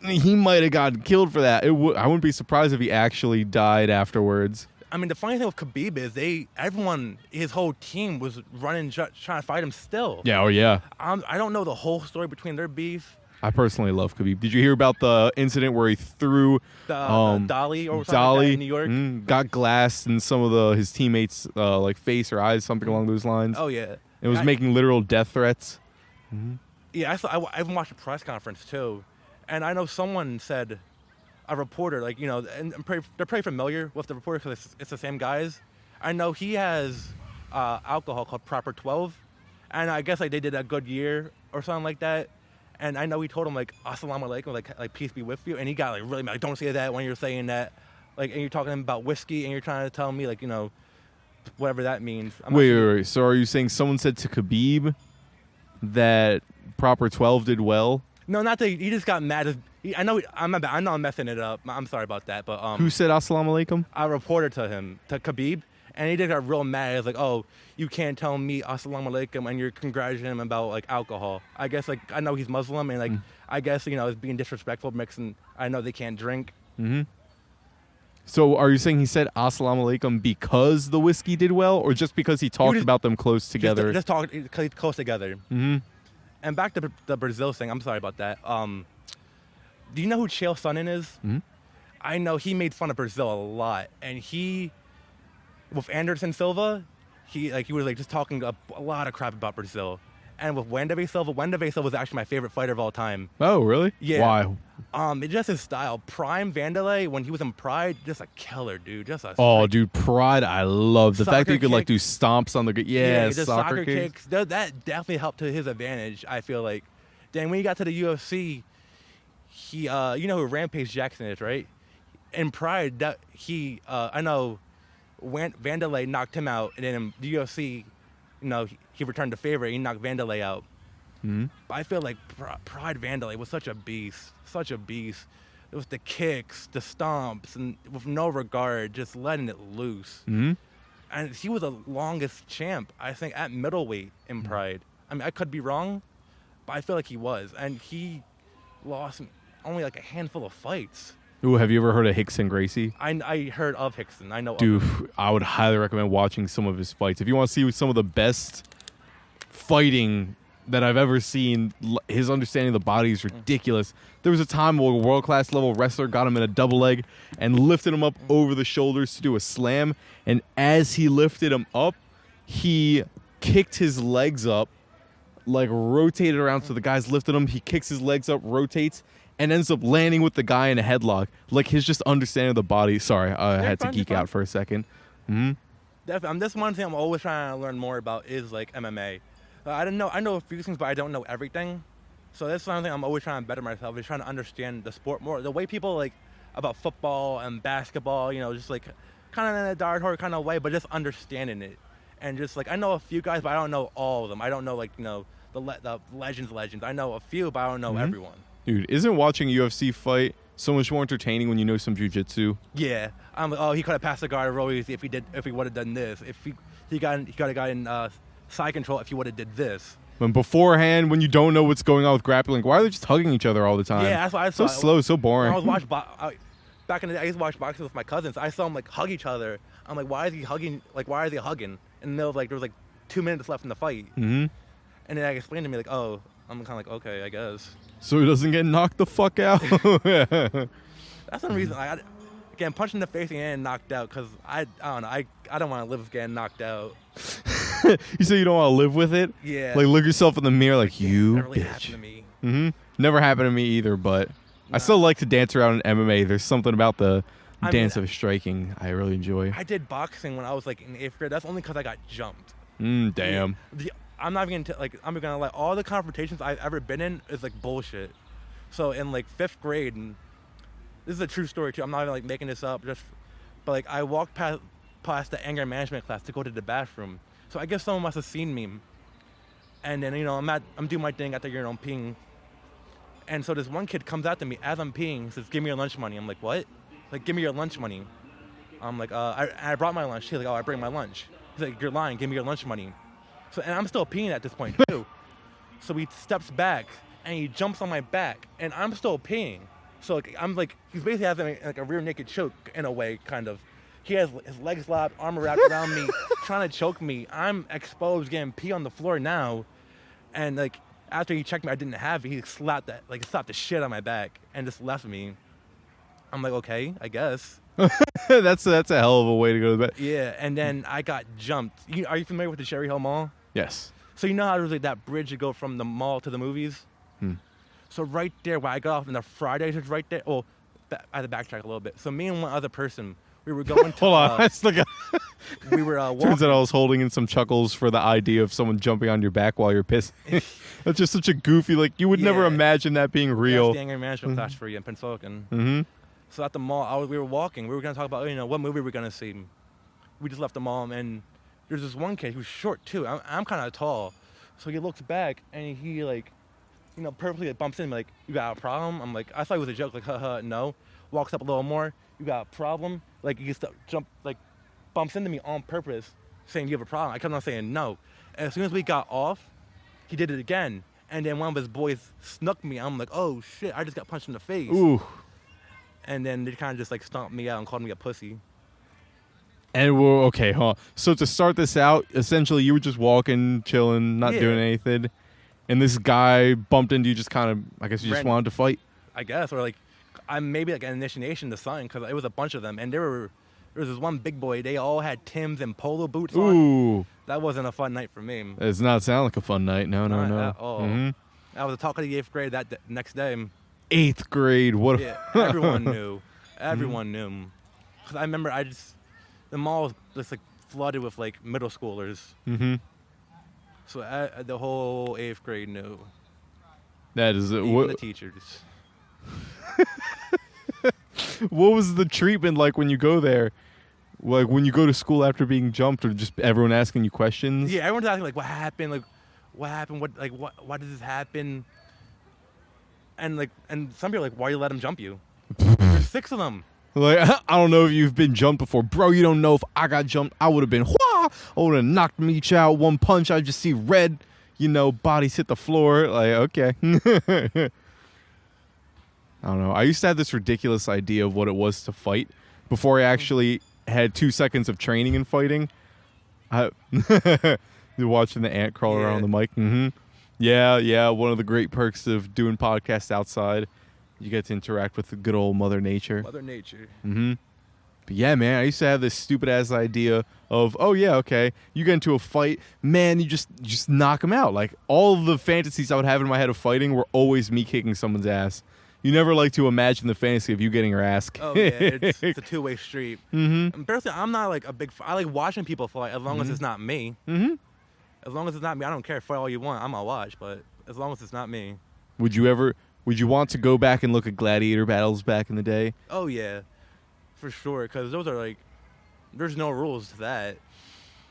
he might have gotten killed for that. I wouldn't be surprised if he actually died afterwards. I mean, the funny thing with Khabib is his whole team was running, trying to fight him still. Yeah, oh yeah. I don't know the whole story between their beef. I personally love Khabib. Did you hear about the incident where he threw the dolly or something like that in New York? Got glass in some of his teammates' like face or eyes, something along those lines. Oh yeah. It was making literal death threats. Yeah, I even watched a press conference too, and I know someone said, a reporter, like and they're pretty familiar with the reporter because it's the same guys. I know he has alcohol called Proper 12, and I guess like they did a good year or something like that. And I know he told him like "Assalamu alaikum," like peace be with you, and he got like really mad. Like, don't say that when you're saying that, like, and you're talking about whiskey, and you're trying to tell me like whatever that means. Wait. So are you saying someone said to Khabib that Proper 12 did well? No, not that he just got mad. I know I'm messing it up. I'm sorry about that, but who said "Assalamu alaikum"? I reported to Khabib, and he just got real mad. He's like, "Oh, you can't tell me Assalamu alaikum," and you're congratulating him about like alcohol. I guess like I know he's Muslim, and like I guess it's being disrespectful, mixing. I know they can't drink. So are you saying he said "Assalamu alaikum" because the whiskey did well, or just because he talked about them close together? Just talk close together. And back to the Brazil thing. I'm sorry about that. Do you know who Chael Sonnen is? I know he made fun of Brazil a lot, and with Anderson Silva, he was like just talking a lot of crap about Brazil. And with Wanderlei Silva is actually my favorite fighter of all time. Oh, really? Yeah. Why? It's just his style. Prime Wanderlei, when he was in Pride, just a killer, dude. Dude, Pride, I love the fact that you could like do stomps on the just soccer kicks. That definitely helped to his advantage, I feel like. Then when he got to the UFC, he you know who Rampage Jackson is, right? In Pride, I know Wanderlei knocked him out, and then in the UFC, he returned the favor. He knocked Wanderlei out. But I feel like Pride Wanderlei was such a beast. with the kicks, the stomps, and with no regard, just letting it loose. Mm-hmm. And he was the longest champ, I think, at middleweight in Pride. I mean, I could be wrong, but I feel like he was. And he lost only like a handful of fights. Ooh, have you ever heard of Rickson Gracie? I heard of Rickson. I know Dude, of him. I would highly recommend watching some of his fights. If you want to see some of the best fighting that I've ever seen, his understanding of the body is ridiculous. There was a time where a world-class level wrestler got him in a double leg and lifted him up over the shoulders to do a slam. And as he lifted him up, he kicked his legs up, like rotated around. So the guy's lifted him. He kicks his legs up, rotates, and ends up landing with the guy in a headlock. Like his just understanding of the body. Sorry, I had to geek out for a second. Mm-hmm. Definitely. That's one thing I'm always trying to learn more about is like MMA. I know a few things, but I don't know everything. So that's one thing I'm always trying to better myself, is trying to understand the sport more. The way people like about football and basketball, just like kind of in a dark horse kind of way, but just understanding it. And just like, I know a few guys, but I don't know all of them. I don't know like, the legends. I know a few, but I don't know everyone. Dude, isn't watching a UFC fight so much more entertaining when you know some jiu-jitsu? Yeah. I'm like, oh, he could have passed the guard real easy if he would have done this. If he got a guy in side control if he would have did this. When beforehand, when you don't know what's going on with grappling, why are they just hugging each other all the time? Yeah, that's why I saw. So slow, so boring. When I was back in the day, I used to watch boxing with my cousins. I saw them like hug each other. I'm like, why is he hugging? Like, why are they hugging? And there was like 2 minutes left in the fight. Mm-hmm. And then I explained to me like, oh, I'm kind of like, okay, I guess. So he doesn't get knocked the fuck out. That's one reason. Again, punched in the face and getting knocked out, because I don't know. I don't want to live with getting knocked out. You say you don't want to live with it? Yeah. Like look yourself in the mirror like, you That really bitch. happened to me. Mm-hmm. Never happened to me either, but I still like to dance around in MMA. There's something about the dance of striking I really enjoy. I did boxing when I was like in 8th grade. That's only because I got jumped. Damn. I'm not even I'm gonna let all the confrontations I've ever been in is like bullshit. So in like 5th grade, and this is a true story too. I'm not even like making this up. But like I walked past the anger management class to go to the bathroom. So I guess someone must have seen me. And then I'm doing my thing at the urinal, I'm peeing. And so this one kid comes out to me as I'm peeing, says, "Give me your lunch money." I'm like, "What?" Like, "Give me your lunch money." I'm like, I brought my lunch. He's like, "Oh, I bring my lunch." He's like, "You're lying. Give me your lunch money." So, and I'm still peeing at this point too. So he steps back and he jumps on my back, and I'm still peeing. So like, I'm like, he's basically having like a rear naked choke in a way, kind of. He has his legs locked, arm wrapped around me, trying to choke me. I'm exposed, getting pee on the floor now, and like after he checked me, I didn't have it. He slapped the shit on my back and just left me. I'm like, okay, I guess. That's a hell of a way to go to bed. Yeah, and then I got jumped. Are you familiar with the Cherry Hill Mall? Yes. So you know how there's like that bridge to go from the mall to the movies? So right there where I got off in the Fridays is right there. Well, I had to backtrack a little bit. So me and one other person, we were going to... Hold on. I still got... We were walking. Turns out I was holding in some chuckles for the idea of someone jumping on your back while you're pissing. That's just such a goofy, like, you would never imagine that being real. That's the anger management class for you in Pennsauken. Mm-hmm. So at the mall, we were walking. We were going to talk about, what movie we were going to see. We just left the mall, and there's this one kid who's short, too. I'm kind of tall. So he looks back, and he, like, purposely bumps into me, like, "You got a problem?" I'm like, I thought it was a joke, like, haha, no. Walks up a little more. "You got a problem?" Like, he just bumps into me on purpose, saying, "You have a problem?" I kept on saying no. As soon as we got off, he did it again. And then one of his boys snuck me. I'm like, oh, shit, I just got punched in the face. Ooh. And then they kind of just, like, stomped me out and called me a pussy. And okay, huh? So to start this out, essentially you were just walking, chilling, not doing anything. And this guy bumped into you, just kind of, I guess you just wanted to fight? I guess, or like, maybe like an initiation to something, because it was a bunch of them. And there was this one big boy, they all had Timbs and polo boots on. Ooh. That wasn't a fun night for me. It does not sound like a fun night. No. Not at all. Mm-hmm. I was the talk of the 8th grade that next day. 8th grade, what? Yeah, everyone knew. Everyone knew. Because I remember the mall was just like flooded with like middle schoolers. Mm-hmm. So the whole 8th grade knew. That is it. Even the teachers. What was the treatment like when you go there? Like when you go to school after being jumped, or just everyone asking you questions? Yeah, everyone's asking like, what happened? Like, what happened? Why did this happen? And some people are like, why you let him jump you? 6 of them. Like, I don't know if you've been jumped before. Bro, you don't know if I got jumped. I would have been, I would have knocked Meech out. One punch, I just see red, bodies hit the floor. Like, okay. I don't know. I used to have this ridiculous idea of what it was to fight before I actually had 2 seconds of training in fighting. You're watching the ant crawl around the mic. Mm-hmm. Yeah. One of the great perks of doing podcasts outside, you get to interact with the good old Mother Nature. Mother Nature. Mm-hmm. But yeah, man, I used to have this stupid ass idea of, oh yeah, okay, you get into a fight, man, you just knock them out. Like all of the fantasies I would have in my head of fighting were always me kicking someone's ass. You never like to imagine the fantasy of you getting your ass kicked. Oh yeah, it's a two-way street. Mm-hmm. Personally, I'm not like a big. I like watching people fight as long as it's not me. Mm-hmm. As long as it's not me, I don't care. Fight all you want, I'm gonna watch. But as long as it's not me. Would you want to go back and look at gladiator battles back in the day? Oh yeah, for sure. Because those are like, there's no rules to that.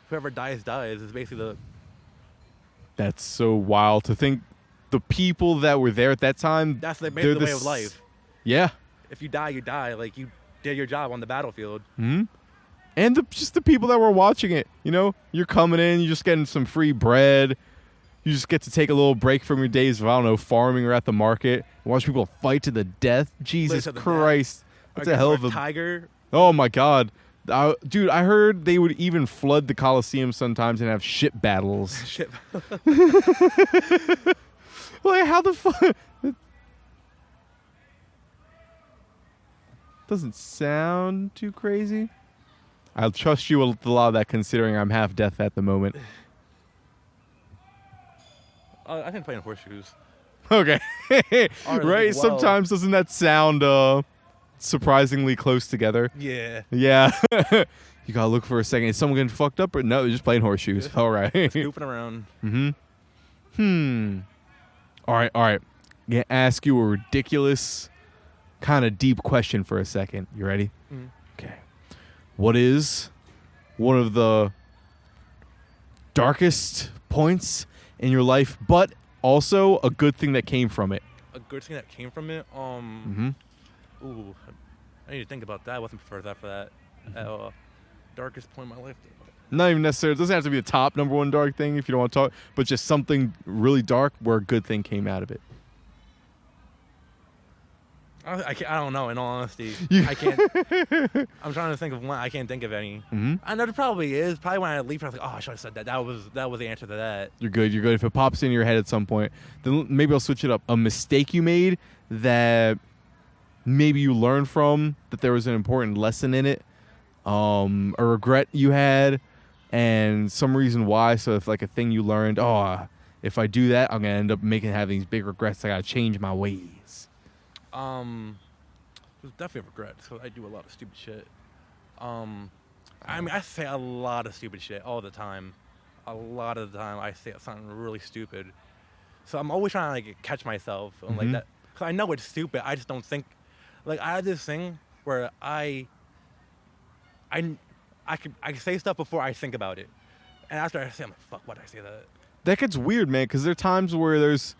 Whoever dies. It's basically That's so wild to think. The people that were there at that time, that's basically the way of life. Yeah. If you die, you die. Like you did your job on the battlefield. Hmm. And just the people that were watching it. You're coming in, you're just getting some free bread. You just get to take a little break from your days of, I don't know, farming or at the market. Watch people fight to the death. Jesus Christ. That's a hell of a tiger. Oh my God. Dude, I heard they would even flood the Coliseum sometimes and have ship battles. Shit. Like, how the fuck? Doesn't sound too crazy. I'll trust you with a lot of that, considering I'm half deaf at the moment. I think playing horseshoes. Okay. Right? well. Sometimes doesn't that sound surprisingly close together? Yeah. Yeah. You gotta look for a second. Is someone getting fucked up? Or no, they're just playing horseshoes. All right. Goofing around. All right. I'm gonna ask you a ridiculous, kind of deep question for a second. You ready? Mm-hmm. Okay. What is one of the darkest points in your life, but also a good thing that came from it? A good thing that came from it? Ooh, I need to think about that. I wasn't prepared for that. Darkest point in my life. Not even necessarily. It doesn't have to be the top number one dark thing if you don't want to talk, but just something really dark where a good thing came out of it. I don't know, in all honesty. I can't. I'm trying to think of one. I can't think of any. Mm-hmm. I know there probably is. Probably when I leave, I was like, oh, I should have said that. That was the answer to that. You're good. If it pops in your head at some point, then maybe I'll switch it up. A mistake you made that maybe you learned from, that there was an important lesson in it, a regret you had, and some reason why. So if like a thing you learned, if I do that, I'm gonna end up having these big regrets. I gotta change my ways. There's definitely regrets because I do a lot of stupid shit. I say a lot of stupid shit all the time. A lot of the time I say something really stupid. So I'm always trying to like catch myself and like that. Because I know it's stupid. I just don't think. Like I have this thing where I can say stuff before I think about it. And after I say, I'm like, fuck, why'd I say that? That gets weird, man, because there are times where there's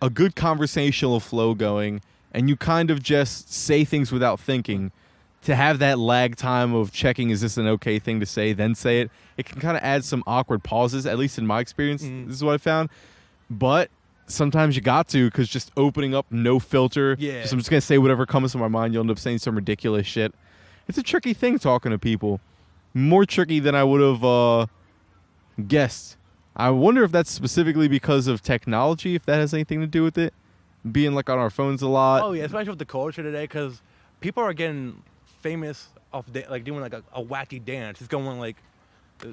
a good conversational flow going, and you kind of just say things without thinking. To have that lag time of checking, is this an okay thing to say, then say it, it can kind of add some awkward pauses, at least in my experience. This is what I found. But sometimes you got to, because just opening up, no filter. Yeah. I'm just going to say whatever comes to my mind. You'll end up saying some ridiculous shit. It's a tricky thing talking to people. More tricky than I would have guessed. I wonder if that's specifically because of technology, if that has anything to do with it. Being like on our phones a lot. Oh, yeah, especially with the culture today, because people are getting famous off like doing like a wacky dance. It's going like,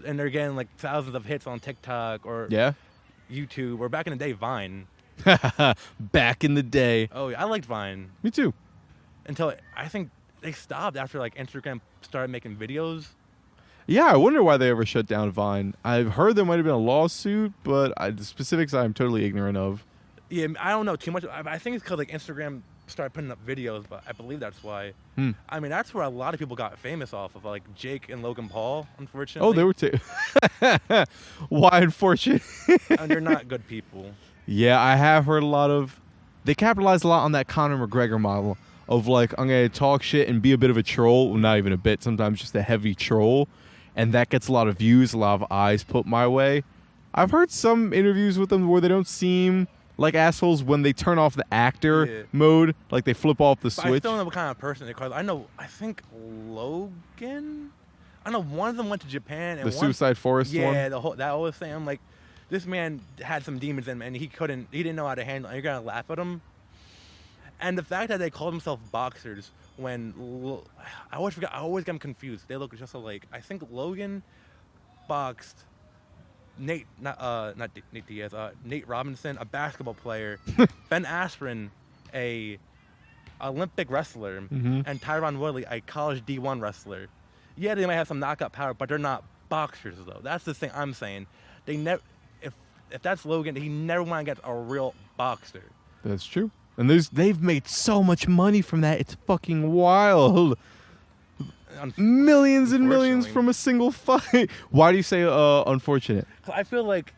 and they're getting like thousands of hits on TikTok or YouTube, or back in the day, Vine. Back in the day. Oh, yeah, I liked Vine. Me too. Until I think they stopped after like Instagram started making videos. Yeah, I wonder why they ever shut down Vine. I've heard there might have been a lawsuit, but the specifics I'm totally ignorant of. Yeah, I don't know too much. I think it's because like Instagram started putting up videos, but I believe that's why. I mean, that's where a lot of people got famous off of, like Jake and Logan Paul, unfortunately. Oh, they were too. Why unfortunate? And they're not good people. Yeah, I have heard a lot of... They capitalized a lot on that Conor McGregor model of like, I'm going to talk shit and be a bit of a troll. Well, not even a bit, sometimes just a heavy troll. And that gets a lot of views, a lot of eyes put my way. I've heard some interviews with them where they don't seem like assholes when they turn off the actor mode, like they flip off the switch. I still don't know what kind of person they call. I think Logan. I know one of them went to Japan. And the Suicide Forest one. Yeah, that whole thing. I'm like, this man had some demons in him, and he didn't know how to handle it. And you're gonna laugh at him. And the fact that they call themselves boxers when I always get them confused. They look just alike. I think Logan boxed Nate Diaz, Nate Robinson, a basketball player, Ben Askren, a Olympic wrestler, and Tyron Woodley, a college D1 wrestler. Yeah, they might have some knockout power, but they're not boxers though. That's the thing I'm saying. They never, if that's Logan, he never went against a real boxer. That's true. And they've made so much money from that. It's fucking wild. Millions and millions from a single fight. Why do you say unfortunate? I feel like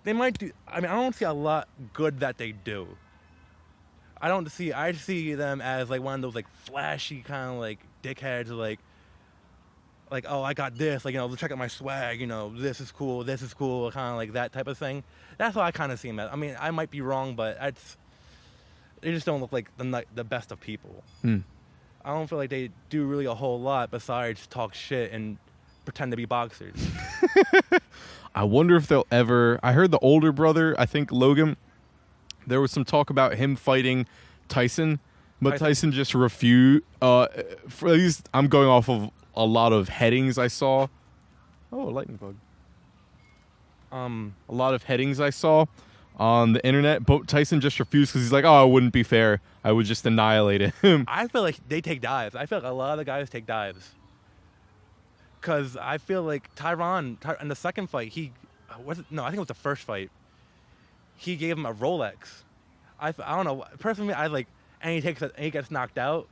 they might do. I mean, I don't see a lot good that they do. I see them as like one of those like flashy kind of like dickheads, like oh, I got this, like, you know, check out my swag, you know, this is cool, kind of like that type of thing. That's what I kind of see them as. I mean, I might be wrong, but they just don't look like the best of people. I don't feel like they do really a whole lot besides talk shit and pretend to be boxers. I wonder if they'll ever. I heard the older brother, I think Logan, there was some talk about him fighting Tyson, but Tyson just refused. For at least I'm going off of a lot of headings I saw. Oh, a lightning bug. A lot of headings I saw on the internet, but Tyson just refused because he's like, oh, it wouldn't be fair. I would just annihilate him. I feel like they take dives. I feel like a lot of the guys take dives. Because I feel like Tyron, in the second fight, I think it was the first fight. He gave him a Rolex. I don't know. Personally, and he gets knocked out.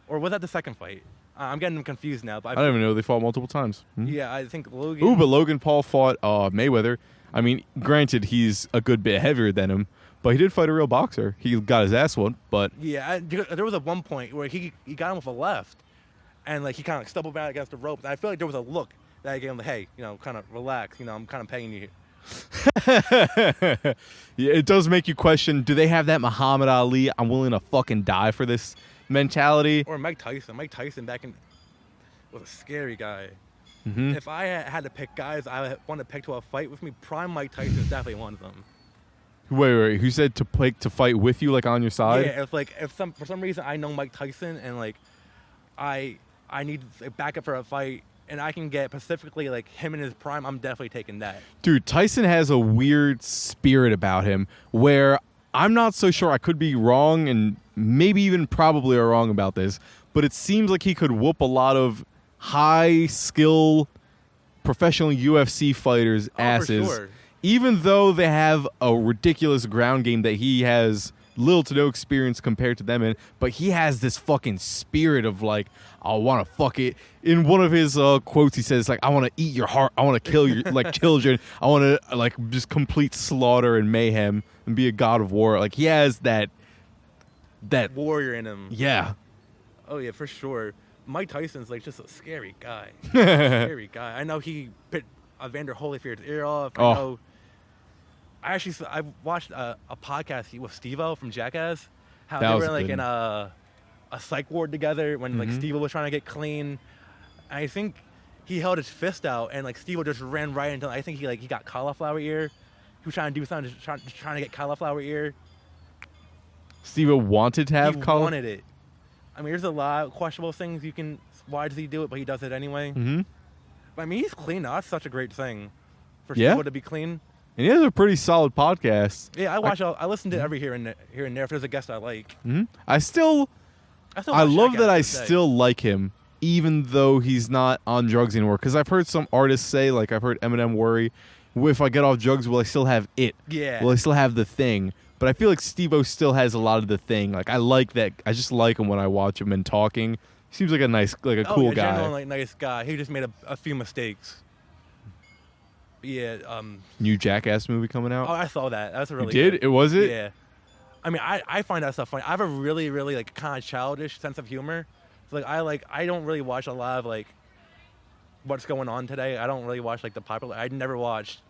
Or was that the second fight? I'm getting them confused now. But I don't even know. They fought multiple times. Yeah, I think Logan. Ooh, but Logan Paul fought Mayweather. I mean, granted, he's a good bit heavier than him, but he did fight a real boxer. He got his ass whooped, but... Yeah, there was one point where he got him with a left, and like he kind of like stumbled back against the ropes. And I feel like there was a look that I gave him, like, hey, you know, kind of relax. You know, I'm kind of paying you here. Yeah, it does make you question, do they have that Muhammad Ali, I'm willing to fucking die for this mentality? Or Mike Tyson. Mike Tyson was a scary guy. If I had to pick guys I want to pick to a fight with me, prime Mike Tyson is definitely one of them. Wait, who said to fight with you, like on your side? Yeah, if for some reason I know Mike Tyson and like I need a backup for a fight and I can get specifically like him in his prime, I'm definitely taking that. Dude, Tyson has a weird spirit about him where I'm not so sure, I could be wrong and maybe even probably are wrong about this, but it seems like he could whoop a lot of high skill professional UFC fighters' asses, for sure. Even though they have a ridiculous ground game that he has little to no experience compared to them in, but he has this fucking spirit of like, I want to fuck it. In one of his quotes, he says like, I want to eat your heart, I want to kill your like children, I want to like just complete slaughter and mayhem and be a god of war. Like he has that warrior in him. Yeah. Oh yeah, for sure. Mike Tyson's like just a scary guy. Scary guy. I know he bit Evander Holyfield's ear off. I watched a podcast with Steve-O from Jackass. How they were like in a psych ward together when like Steve-O was trying to get clean. And I think he held his fist out and like Steve-O just ran right into. I think he got cauliflower ear. He was trying to do something, just trying to get cauliflower ear. Steve-O wanted to have cauliflower. He wanted it. I mean, there's a lot of questionable things why does he do it, but he does it anyway. But I mean, he's clean now. That's such a great thing for Steve-O to be clean. And he has a pretty solid podcast. Yeah, I listen to every here and there if there's a guest I like. I love that I still like him, even though he's not on drugs anymore. Because I've heard some artists say, like I've heard Eminem worry, if I get off drugs, will I still have it? Yeah. Will I still have the thing? But I feel like Steve-O still has a lot of the thing. Like I like that. I just like him when I watch him and talking. He seems like a nice, like a cool guy. Genuinely nice guy. He just made a few mistakes. Yeah. New Jackass movie coming out. Oh, I saw that. That's a really. You did? Good. It was it? Yeah. I mean, I find that stuff funny. I have a really, really like kind of childish sense of humor. So, I don't really watch a lot of like what's going on today. I don't really watch like the popular. I never watched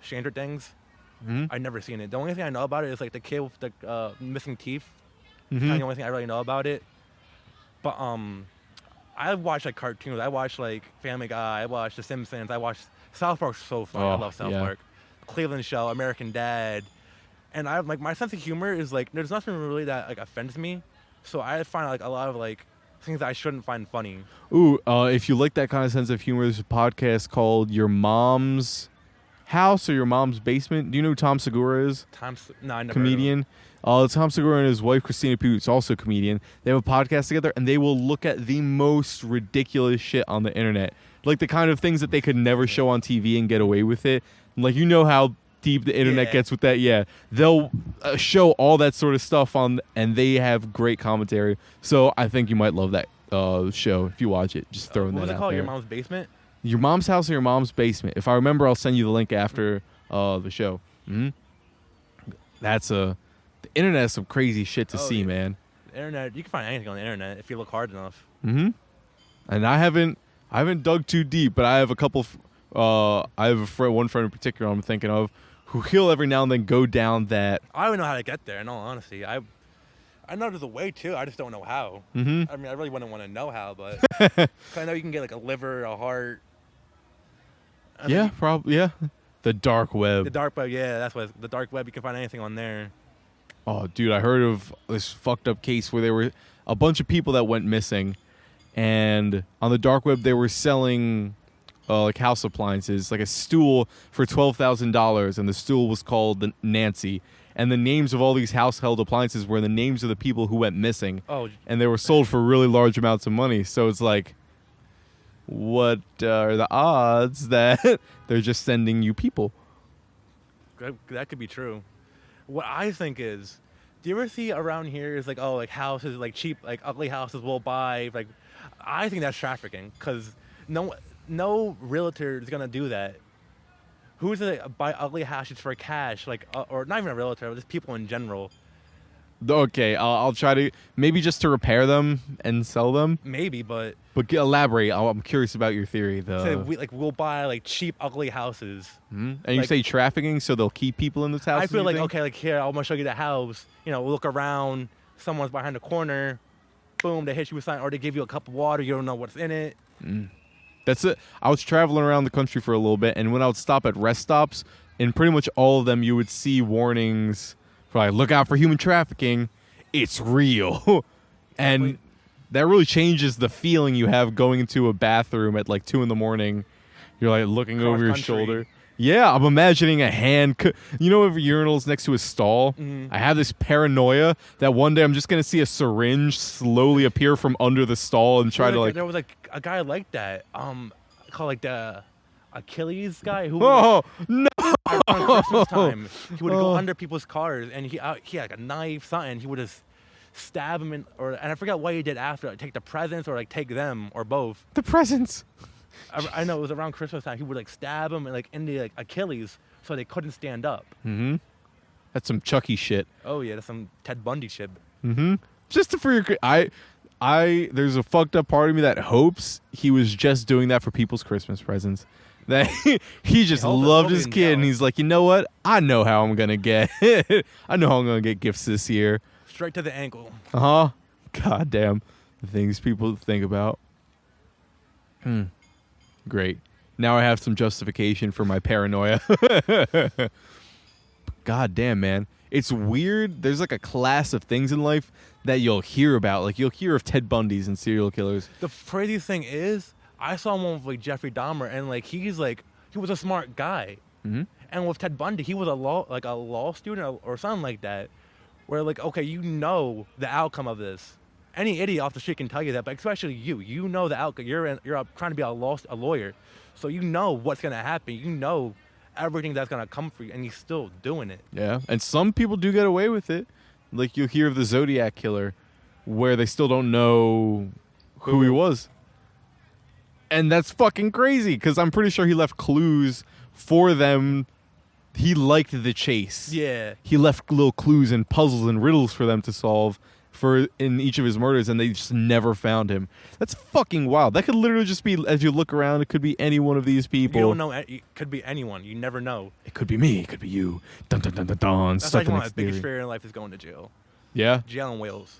Stranger Things. I've never seen it. The only thing I know about it is like the kid with the missing teeth. Kind of the only thing I really know about it. But I watch like cartoons. I watch like Family Guy. I watch The Simpsons. I watch South Park's so funny. I love South Park. Cleveland Show, American Dad. And I like my sense of humor is like there's nothing really that like offends me, so I find like a lot of like things that I shouldn't find funny. Ooh, if you like that kind of sense of humor, there's a podcast called Your Mom's House or Your Mom's Basement. Do you know who Tom Segura is? No, I never. Comedian. Tom Segura and his wife Christina Puth, also a comedian. They have a podcast together, and they will look at the most ridiculous shit on the internet, like the kind of things that they could never show on TV and get away with it. Like how deep the internet gets with that. Yeah, they'll show all that sort of stuff on, and they have great commentary. So I think you might love that show if you watch it. Just throwing that out there. What was it called? Your Mom's Basement? Your Mom's House or Your Mom's Basement. If I remember, I'll send you the link after the show. That's the internet has some crazy shit to see, man. The internet, you can find anything on the internet if you look hard enough. And I haven't dug too deep, but I have a couple. I have one friend in particular I'm thinking of who he'll every now and then go down that. I don't even know how to get there. In all honesty, I know there's a way too. I just don't know how. I mean, I really wouldn't want to know how, but I know you can get like a liver, a heart. Probably. Yeah, the dark web. The dark web. Yeah, that's what the dark web. You can find anything on there. Oh, dude, I heard of this fucked up case where there were a bunch of people that went missing, and on the dark web they were selling like house appliances, like a stool for $12,000, and the stool was called the Nancy, and the names of all these household appliances were the names of the people who went missing. And they were sold for really large amounts of money. So it's like, what are the odds that they're just sending you people? That could be true. What I think is, do you ever see around here is like, like houses, like cheap, like ugly houses we'll buy, like, I think that's trafficking, because no realtor is gonna do that. Who's gonna buy ugly houses for cash, like, or not even a realtor, but just people in general? Okay, I'll try to maybe just to repair them and sell them. Maybe, but elaborate. I'm curious about your theory, though. We'll buy like cheap, ugly houses. And you say trafficking, so they'll keep people in this house. I feel like okay, like here, I'm gonna show you the house. We'll look around. Someone's behind the corner. Boom, they hit you with something, or they give you a cup of water. You don't know what's in it. That's it. I was traveling around the country for a little bit, and when I would stop at rest stops, in pretty much all of them, you would see warnings for like, look out for human trafficking. It's real. And that really changes the feeling you have going into a bathroom at like 2 a.m. You're like looking over your shoulder. Yeah, I'm imagining a hand. Every urinal's next to a stall. I have this paranoia that one day I'm just going to see a syringe slowly appear from under the stall and try to like. There was like a guy like that, called like the Achilles guy who. Oh no! Around Christmas time, he would go under people's cars and he had like a knife, something. He would just stab him and I forgot what he did after. Like, take the presents or like take them or both. The presents. I know it was around Christmas time. He would like stab him and like in the like Achilles so they couldn't stand up. That's some Chucky shit. Oh yeah, that's some Ted Bundy shit. Just for your, there's a fucked up part of me that hopes he was just doing that for people's Christmas presents. That he just loved his kid, and he's like, you know what? I know how I'm gonna get. I know how I'm gonna get gifts this year. Straight to the ankle. God damn, the things people think about. Great. Now I have some justification for my paranoia. God damn, man. It's weird. There's like a class of things in life that you'll hear about. Like you'll hear of Ted Bundys and serial killers. The crazy thing is, I saw one with like Jeffrey Dahmer, and like he was a smart guy. And with Ted Bundy, he was a law student or something like that. Where like, okay, the outcome of this. Any idiot off the street can tell you that, but especially you. You know the outcome. You're trying to be a lawyer, so you know what's gonna happen. You know everything that's gonna come for you, and he's still doing it. Yeah, and some people do get away with it. Like you'll hear of the Zodiac killer, where they still don't know who he was, and that's fucking crazy. Because I'm pretty sure he left clues for them he liked the chase. Yeah. He left little clues and puzzles and riddles for them to solve in each of his murders, and they just never found him. That's fucking wild. That could literally just be, as you look around, it could be any one of these people. You don't know. It could be anyone. You never know. It could be me. It could be you. Dun dun dun dun dun. That's like one of my biggest fear in life is going to jail. Yeah? Jail in Wales.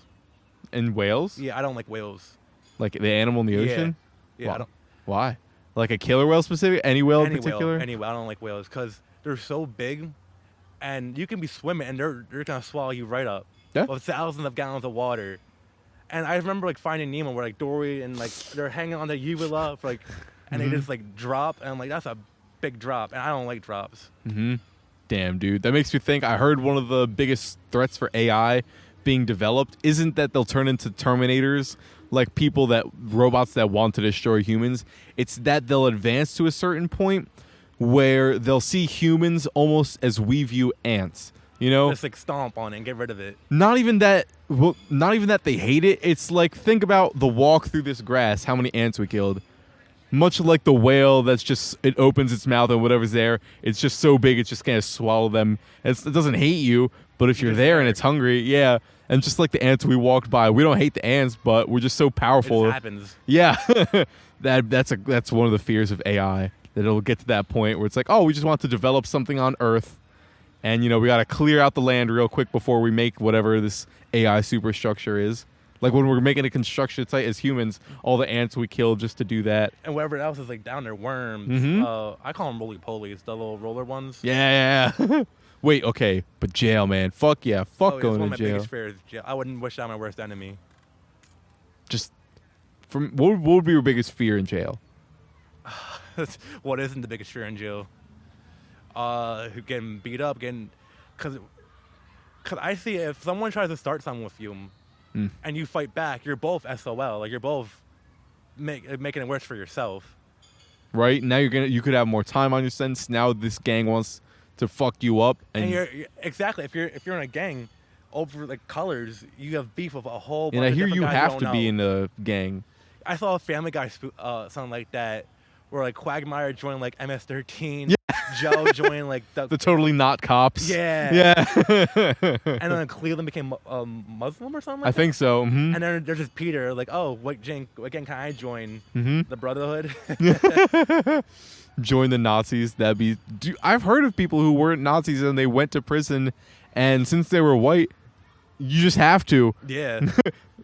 In Wales? Yeah, I don't like whales. Like the animal in the ocean? Yeah, I don't. Why? Like a killer whale specific? Any whale in particular? Any whale. I don't like whales because they're so big, and you can be swimming and they're gonna swallow you right up. Yeah. With thousands of gallons of water. And I remember like Finding Nemo where like Dory and like they're hanging on the uvula for like, and they just like drop, and I'm like, that's a big drop, and I don't like drops. Damn, dude. That makes me think. I heard one of the biggest threats for AI being developed isn't that they'll turn into Terminators, like robots that want to destroy humans. It's that they'll advance to a certain point where they'll see humans almost as we view ants. You know, Just like stomp on it and get rid of it. not even that they hate it. It's like, think about the walk through this grass, how many ants we killed. Much like the whale that's just, it opens its mouth and whatever's there, it's just so big it's just gonna swallow them. It doesn't hate you, but if you're there and it's hungry, yeah. And just like the ants we walked by, we don't hate the ants, but we're just so powerful. It happens. Yeah. That's one of the fears of AI, that it'll get to that point where it's like, oh, we just want to develop something on Earth. And, you know, we got to clear out the land real quick before we make whatever this AI superstructure is. Like when we're making a construction site as humans, all the ants we killed just to do that. And whatever else is like down there, worms. I call them roly-polies, the little roller ones. Yeah. Wait, okay. But jail, man. Fuck yeah. Fuck going to jail. It's one of my biggest fears. Jail. I wouldn't wish that my worst enemy. Just, what would be your biggest fear in jail? What isn't the biggest fear in jail? Getting beat up, because I see if someone tries to start something with you and you fight back, you're both SOL. Like you're both making it worse for yourself. Right now you could have more time on your sentence. Now this gang wants to fuck you up, and you're exactly if you're in a gang over like colors, you have beef with a whole. And bunch I of hear different you guys have to don't be know. in a gang. I saw a Family Guy something like that, where like Quagmire joined like MS-13. Yeah. Joe joined like the totally not cops. Yeah. And then Cleveland became Muslim or something like I think so. And then there's just Peter, like, oh, what gang can I join? The Brotherhood? Join the Nazis. That'd be... I've heard of people who weren't Nazis and they went to prison, and since they were white, you just have to. Yeah.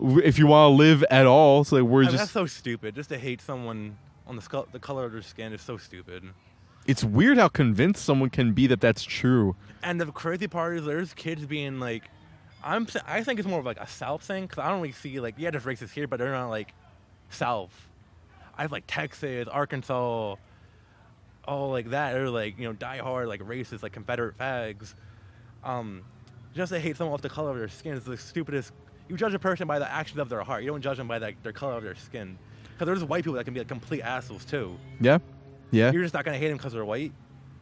If you want to live at all. So we're just... That's so stupid. Just to hate someone on the color of their skin is so stupid. It's weird how convinced someone can be that that's true. And the crazy part is there's kids being like, I think it's more of like a South thing, because I don't really see like, yeah, there's racists here, but they're not like South. I have like Texas, Arkansas, all like that. They're like, you know, die hard like racist, like Confederate fags. Just to hate someone off the color of their skin is the stupidest. You judge a person by the actions of their heart. You don't judge them by their color of their skin. Because there's white people that can be like complete assholes too. Yeah. Yeah. You're just not gonna hate them because they're white.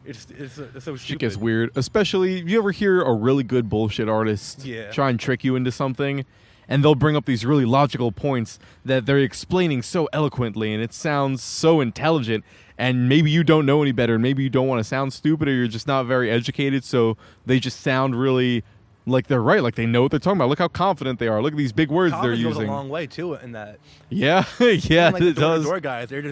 It's so stupid. Shit gets weird. Especially, you ever hear a really good bullshit artist try and trick you into something, and they'll bring up these really logical points that they're explaining so eloquently, and it sounds so intelligent, and maybe you don't know any better, and maybe you don't want to sound stupid, or you're just not very educated, so they just sound really like they're right, like they know what they're talking about. Look how confident they are. Look at these big words they're using. Goes a long way too in that. Yeah, yeah, like it does. Door guys, they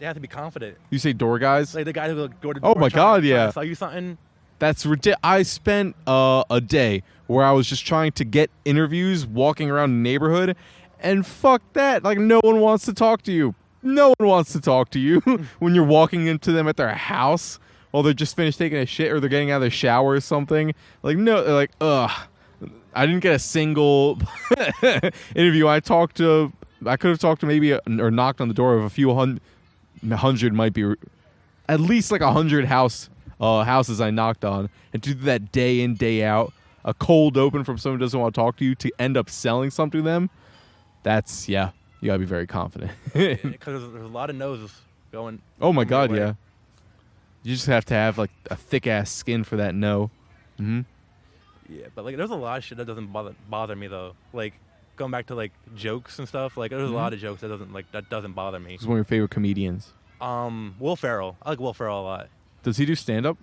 have to be confident. You say door guys? Like the guy who go to door. Oh my God, yeah. Saw you something. That's ridiculous. I spent a day where I was just trying to get interviews, walking around the neighborhood, and fuck that. Like no one wants to talk to you. No one wants to talk to you when you're walking into them at their house. Well, they're just finished taking a shit or they're getting out of the shower or something. Like, no, they're like, ugh. I didn't get a single interview. I could have talked to maybe or knocked on the door of a few hundred, might be at least like 100 houses I knocked on. And to do that day in, day out, a cold open from someone who doesn't want to talk to you to end up selling something to them, that's, yeah, you got to be very confident. Because there's a lot of noses going. Oh, my God, yeah. You just have to have like a thick ass skin for that no. Mm-hmm. Yeah, but like there's a lot of shit that doesn't bother me though. Like going back to like jokes and stuff. Like there's a lot of jokes that doesn't bother me. Who's one of your favorite comedians? Will Ferrell. I like Will Ferrell a lot. Does he do stand up?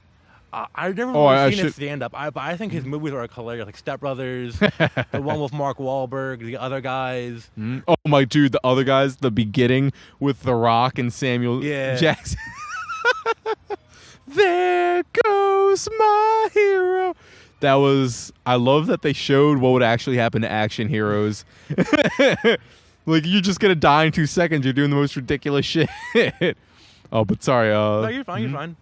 I've never Oh, I really seen should- his stand-up, but I think his movies are hilarious, like Step Brothers, the one with Mark Wahlberg, the other guys. Oh my dude, the other guys, the beginning with The Rock and Samuel Yeah. Jackson. There goes my hero. That was. I love that they showed what would actually happen to action heroes. Like you're just gonna die in 2 seconds. You're doing the most ridiculous shit. Oh, but sorry. No, you're fine. You're fine.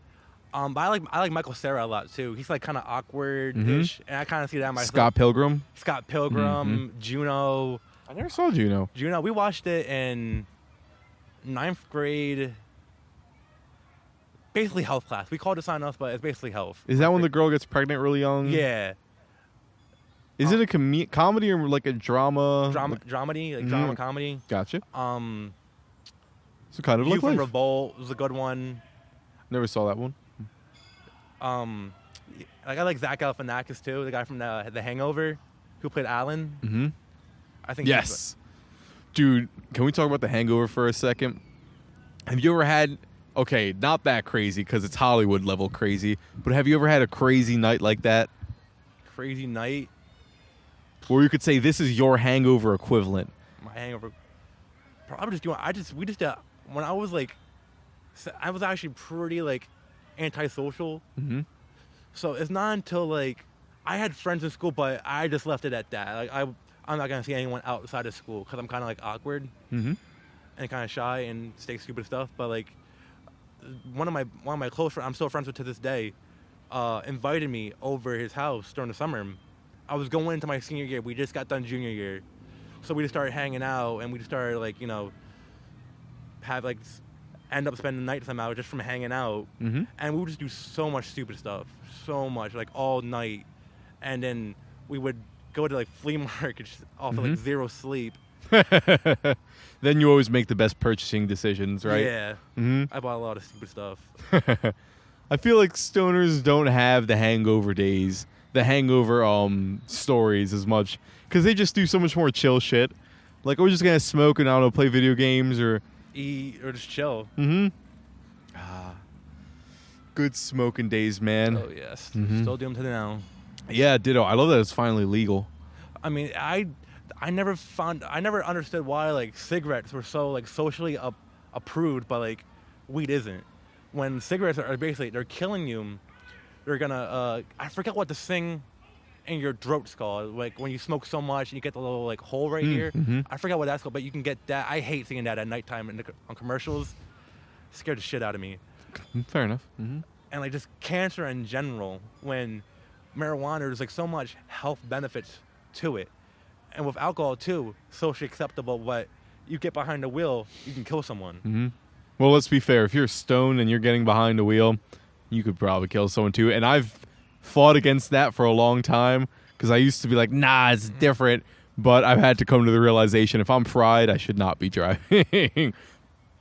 But I like Michael Cera a lot too. He's like kind of awkward-ish, and I kind of see that in myself. Scott Pilgrim. Scott Pilgrim, Juno. I never saw Juno. Juno. We watched it in 9th grade. Basically health class. We called it something else, but it's basically health. Is that when the girl gets pregnant really young? Yeah. Is it a comedy or like a drama? Dramedy, like drama comedy. Gotcha. So kind of View like from life. Revolt was a good one. Never saw that one. Like I like Zach Galifianakis too, the guy from the Hangover, who played Alan. Mm-hmm. I think. Yes. Dude, can we talk about The Hangover for a second? Have you ever had, okay, not that crazy because it's Hollywood level crazy, but have you ever had a crazy night like that? Crazy night. Where you could say this is your hangover equivalent. My Hangover. Probably just doing. We just when I was like, I was actually pretty like antisocial. Mm-hmm. So it's not until like I had friends in school, but I just left it at that. Like I'm not gonna see anyone outside of school because I'm kind of like awkward Mm-hmm. and kind of shy and say stupid stuff. But like one of my close friends, I'm still friends with to this day, invited me over his house during the summer. I was going into my senior year. We just got done junior year, so we just started hanging out and we just started like end up spending the night somehow just from hanging out. Mm-hmm. And we would just do so much stupid stuff, so much, like all night. And then we would go to like flea markets off of like zero sleep. Then you always make the best purchasing decisions, right? Yeah. Mm-hmm. I bought a lot of stupid stuff. I feel like stoners don't have the hangover days, the hangover stories as much, because they just do so much more chill shit. Like, we're just gonna smoke and, I don't know, play video games or... Eat or just chill. Mm-hmm. Good smoking days, man. Oh, yes. Mhm. Still do them to now. Yeah, ditto. I love that it's finally legal. I mean, I never understood why like cigarettes were so like socially approved, but like weed isn't. When cigarettes are basically, they're killing you. They're gonna I forget what the thing in your throat's called. Like when you smoke so much and you get the little like hole right here. Mm-hmm. I forget what that's called, but you can get that. I hate seeing that at nighttime on commercials. It scared the shit out of me. Fair enough. Mm-hmm. And like just cancer in general, when marijuana, there's like so much health benefits to it. And with alcohol too, socially acceptable, but you get behind the wheel, you can kill someone. Mm-hmm. Well, let's be fair. If you're stoned and you're getting behind the wheel, you could probably kill someone too. And I've fought against that for a long time because I used to be like, nah, it's different. But I've had to come to the realization if I'm fried, I should not be driving.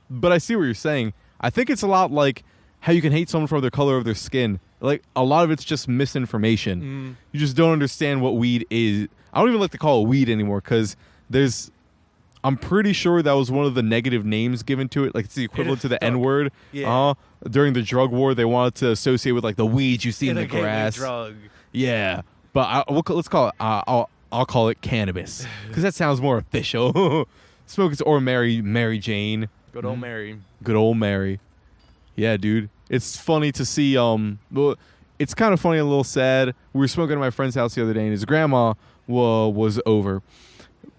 But I see what you're saying. I think it's a lot like how you can hate someone for the color of their skin. Like, a lot of it's just misinformation. You just don't understand what weed is. I don't even like to call it weed anymore because I'm pretty sure that was one of the negative names given to it. Like, it's the equivalent to the N-word. Yeah. During the drug war, they wanted to associate with, like, the weeds you see in the It's a gateway grass. drug. Yeah. But let's call it, I'll call it cannabis because that sounds more official. Smoke it or Mary Jane. Good old Mary. Good old Mary. Yeah, dude. It's funny to see, well, it's kind of funny and a little sad. We were smoking at my friend's house the other day, and his grandma was over.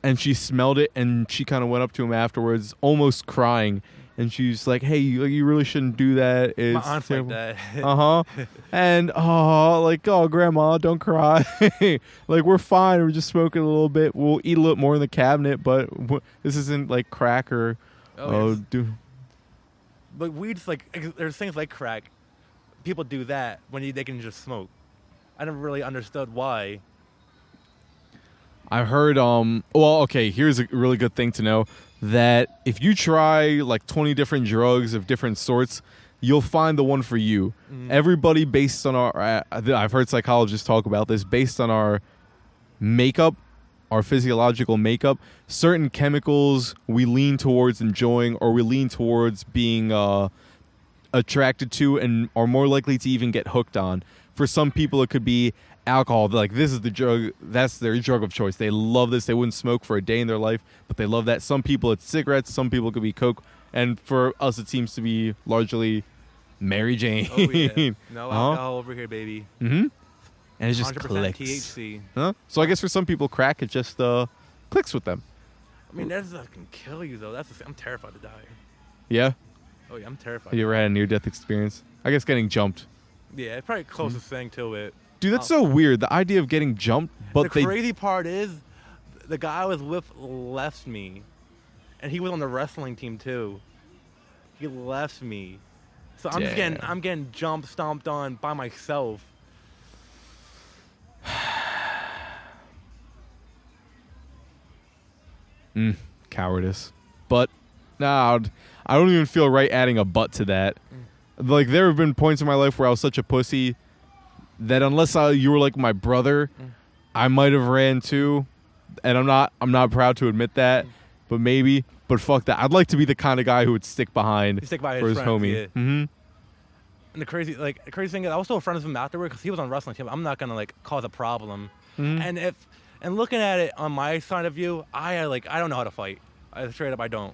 And she smelled it, and she kind of went up to him afterwards, almost crying. And she's like, hey, you really shouldn't do that. It's My aunt's like terrible." that. Uh-huh. And, oh, grandma, don't cry. Like, we're fine. We're just smoking a little bit. We'll eat a little more in the cabinet, but this isn't, like, crack or... Oh, yes. dude. But weed's like, there's things like crack. People do that when they can just smoke. I never really understood why. I heard, okay, here's a really good thing to know, that if you try, like, 20 different drugs of different sorts, you'll find the one for you. Everybody, based on our, I've heard psychologists talk about this, based on our makeup, our physiological makeup, certain chemicals we lean towards enjoying or we lean towards being attracted to and are more likely to even get hooked on. For some people, it could be alcohol. Like, this is the drug, that's their drug of choice. They love this. They wouldn't smoke for a day in their life, but they love that. Some people, it's cigarettes. Some people, it could be coke. And for us, it seems to be largely Mary Jane. Oh, yeah. No alcohol over here, baby. Mm-hmm. And it just 100% clicks. THC. Huh? So I guess for some people, crack, it just clicks with them. I mean, that can kill you, though. I'm terrified to die. Yeah? Oh, yeah, I'm terrified. Have you ever had a near-death experience? I guess getting jumped. Yeah, it's probably the closest thing to it. Dude, that's so weird. The idea of getting jumped, but the crazy part is, the guy I was with left me, and he was on the wrestling team too. He left me, so I'm getting jumped, stomped on by myself. Cowardice. But nah, I don't even feel right adding a but to that. Like, there have been points in my life where I was such a pussy that unless you were like my brother, I might have ran too. And I'm not proud to admit that, but maybe. But fuck that. I'd like to be the kind of guy who would stick by his friends, homie. Yeah. Mm-hmm. And the crazy thing is, I was still friends with him afterward because he was on wrestling team. I'm not gonna like cause a problem. Mm-hmm. And looking at it on my side of view, I don't know how to fight. Straight up, I don't.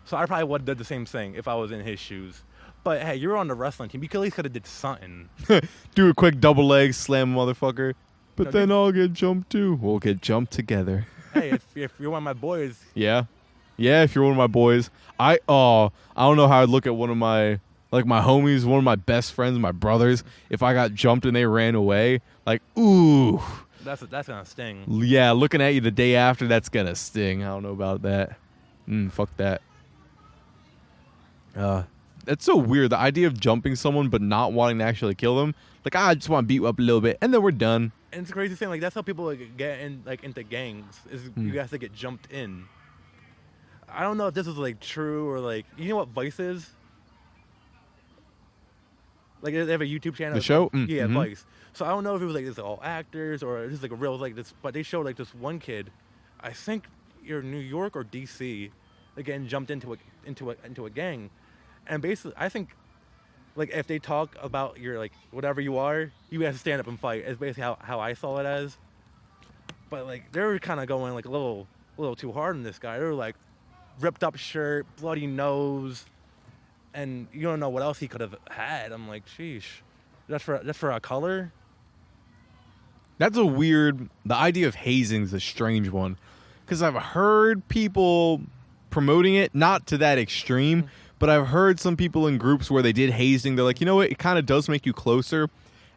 So I probably would have did the same thing if I was in his shoes. But hey, you're on the wrestling team. You at least could have did something. Do a quick double leg slam, motherfucker. But then I'll get jumped too. We'll get jumped together. Hey, if you're one of my boys. Yeah, if you're one of my boys. I don't know how I'd look at one of my homies, one of my best friends, my brothers. If I got jumped and they ran away, like, ooh. That's gonna sting. Yeah, looking at you the day after, that's gonna sting. I don't know about that. Fuck that. That's so weird. The idea of jumping someone but not wanting to actually kill them. Like, I just want to beat you up a little bit, and then we're done. And it's a crazy thing. Like, that's how people get into gangs. Is you guys to get jumped in. I don't know if this is like true or like, you know what Vice is? Like, they have a YouTube channel. The show? Yeah, Vice. So I don't know if it was like it's all actors or just like a real like this, but they showed like this one kid, I think you're in New York or DC, like getting jumped into a gang, and basically I think, like, if they talk about your like whatever you are, you have to stand up and fight. Is basically how I saw it as. But like they were kind of going like a little too hard on this guy. They were like ripped up shirt, bloody nose, and you don't know what else he could have had. I'm like, sheesh, that's for a color. That's a weird. The idea of hazing is a strange one, because I've heard people promoting it, not to that extreme, but I've heard some people in groups where they did hazing. They're like, you know what? It kind of does make you closer.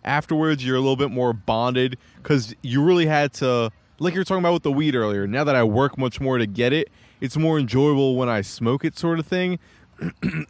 Afterwards, you're a little bit more bonded because you really had to, like you were talking about with the weed earlier. Now that I work much more to get it, it's more enjoyable when I smoke it, sort of thing.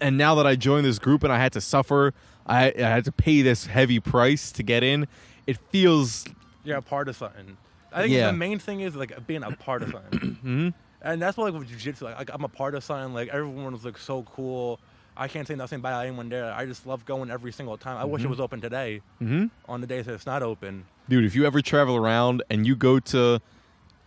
And now that I joined this group and I had to suffer, I had to pay this heavy price to get in. It feels. You're a part of something. I think the main thing is like being a part of something. And that's what, like, with Jiu Jitsu, like, I'm a part of something. Like, everyone was like so cool. I can't say nothing bad about anyone there. I just love going every single time. I wish it was open today. On the days that it's not open. Dude, if you ever travel around and you go to,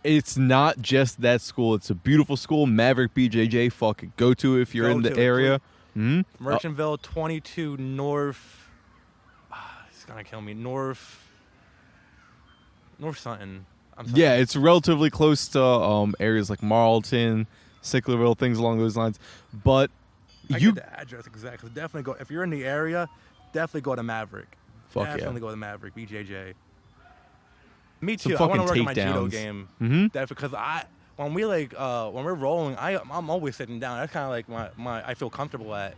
it's not just that school. It's a beautiful school. Maverick BJJ. Fucking go to it if you're in the area. Merchantville, 22 North. It's gonna kill me. North something. Yeah, it's relatively close to areas like Marlton, Sicklerville, things along those lines. But I get the address exactly. Definitely go if you're in the area. Definitely go to Maverick. Definitely go to Maverick BJJ. Me too. I want to work on my judo game. That's because when we're rolling, I'm always sitting down. That's kind of like my I feel comfortable at.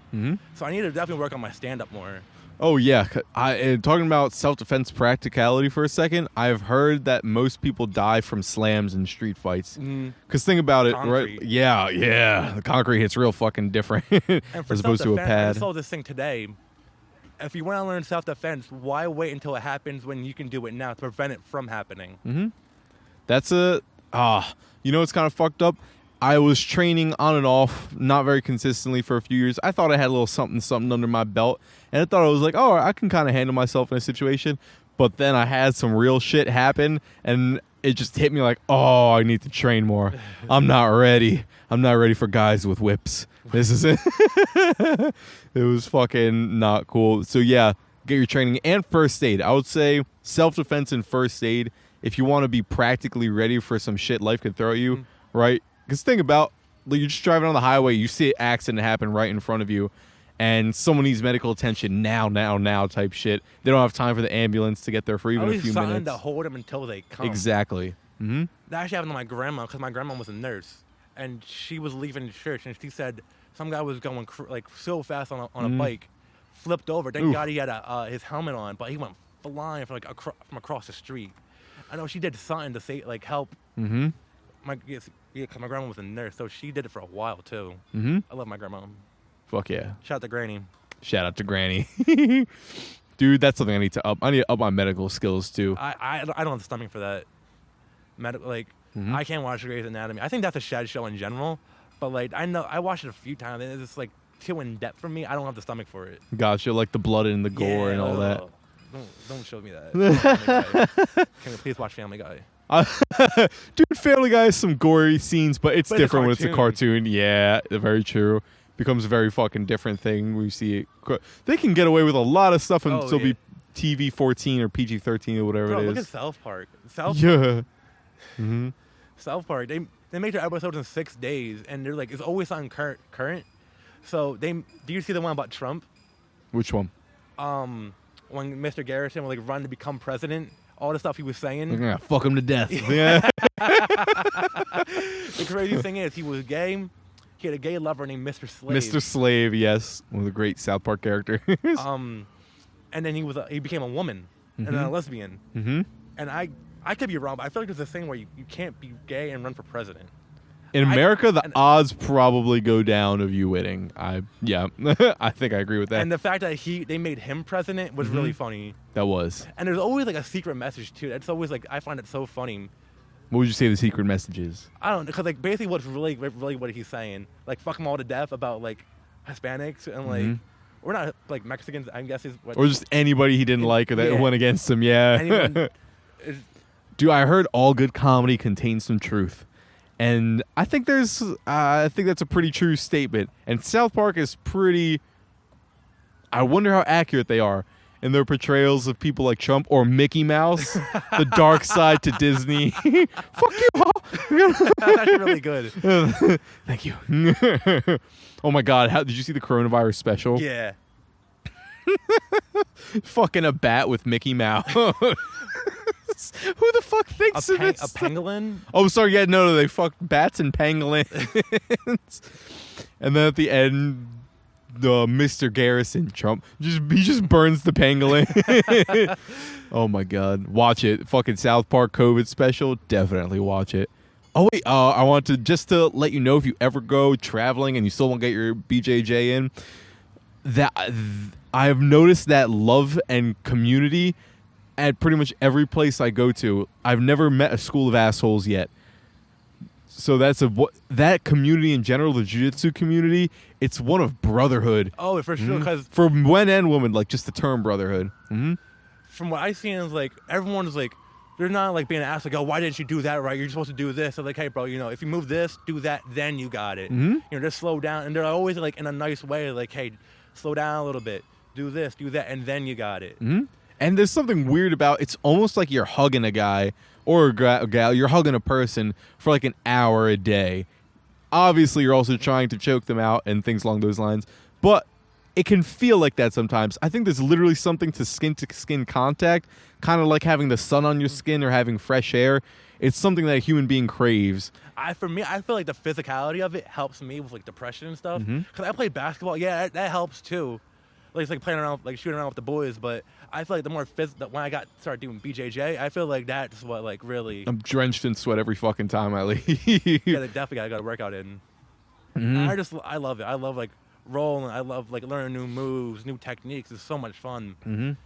So I need to definitely work on my stand up more. Oh yeah, talking about self-defense practicality for a second, I've heard that most people die from slams in street fights. Because think about it, concrete. Right? Yeah, the concrete hits real fucking different as opposed to a pad. I saw this thing today. If you want to learn self-defense, why wait until it happens when you can do it now to prevent it from happening? That's you know what's kind of fucked up? I was training on and off, not very consistently for a few years. I thought I had a little something under my belt. And I thought I was like, oh, I can kind of handle myself in a situation. But then I had some real shit happen. And it just hit me like, oh, I need to train more. I'm not ready. I'm not ready for guys with whips. This is it. It was fucking not cool. So yeah, get your training and first aid. I would say self-defense and first aid if you want to be practically ready for some shit life could throw at you, right? Because think about, like, you're just driving on the highway, you see an accident happen right in front of you, and someone needs medical attention now type shit. They don't have time for the ambulance to get there for even a few minutes. To hold them until they come. Exactly. Mm-hmm. That actually happened to my grandma because my grandma was a nurse, and she was leaving church, and she said some guy was going like so fast on a bike, flipped over. Thank God he had his helmet on, but he went flying from from across the street. I know she did something to say like help. Mm-hmm. Because my grandma was a nurse, so she did it for a while too. Mm-hmm. I love my grandma. Fuck yeah. Shout out to Granny. Shout out to Granny. Dude, that's something I need to up. I need to up my medical skills too. I don't have the stomach for that. I can't watch Grey's Anatomy. I think that's a shed show in general, but like I watched it a few times and it's just like too in depth for me. I don't have the stomach for it. Gotcha, like the blood and the gore and all that. Don't show me that. Can we please watch Family Guy? Dude, Family Guy has some gory scenes, but it's different when it's a cartoon. cartoon. Yeah, very true. Becomes a very fucking different thing. We see it. They can get away with a lot of stuff and still be TV 14 or PG 13 or whatever it is. Look at South Park. Park. Mm-hmm. South Park. They make their episodes in 6 days, and they're like it's always on current. So do you see the one about Trump? Which one? When Mr. Garrison would like run to become president, all the stuff he was saying. Yeah, fuck him to death. Yeah. The crazy thing is, he was gay. He had a gay lover named Mr. Slave. Mr. Slave, yes, one of the great South Park characters. And then he became a woman and then a lesbian. Mm-hmm. And I could be wrong, but I feel like there's a thing where you can't be gay and run for president. In America, the odds probably go down of you winning. I think I agree with that. And the fact that they made him president was really funny. That was. And there's always like a secret message too. It's always like I find it so funny. What would you say the secret message is? I don't know, because like basically what's really what he's saying, like fuck them all to death about like Hispanics and like we're not like Mexicans. I guess is what. Or just anybody he didn't like or that went against him. Yeah. Anyone, Dude, I heard all good comedy contains some truth. And I think that's a pretty true statement. And South Park is pretty. I wonder how accurate they are in their portrayals of people like Trump or Mickey Mouse, the dark side to Disney. Fuck you all. That's actually really good. Thank you. Oh my God! Did you see the coronavirus special? Yeah. Fucking a bat with Mickey Mouse. Who the fuck thinks of this? A pangolin? Oh, sorry. Yeah, no, they fucked bats and pangolins. And then at the end, Mr. Garrison, Trump, he just burns the pangolin. Oh my God. Watch it. Fucking South Park COVID special. Definitely watch it. Oh, wait. I want to let you know if you ever go traveling and you still won't get your BJJ in, that I've noticed that love and community at pretty much every place I go to. I've never met a school of assholes yet. So that community in general, the jiu-jitsu community, it's one of brotherhood. Oh, for sure. Because for men and women, like just the term brotherhood. Mm-hmm. From what I've seen, is like everyone's like, they're not like being asked like, oh, why didn't you do that right? You're supposed to do this. So like, hey, bro, if you move this, do that, then you got it. Just slow down. And they're always like in a nice way, like, hey, slow down a little bit, do this, do that, and then you got it. And there's something weird about it's almost like you're hugging a guy or a gal, you're hugging a person for like an hour a day. Obviously, you're also trying to choke them out and things along those lines, but it can feel like that sometimes. I think there's literally something to skin contact, kind of like having the sun on your skin or having fresh air. It's something that a human being craves. For me, I feel like the physicality of it helps me with like depression and stuff. Because I play basketball, that helps too. Like it's like playing around, like shooting around with the boys. But I feel like the more when I started doing BJJ, I feel like that's what like really. I'm drenched in sweat every fucking time I leave. Yeah, they definitely got to work out in. I love it. I love like rolling. I love like learning new moves, new techniques. It's so much fun.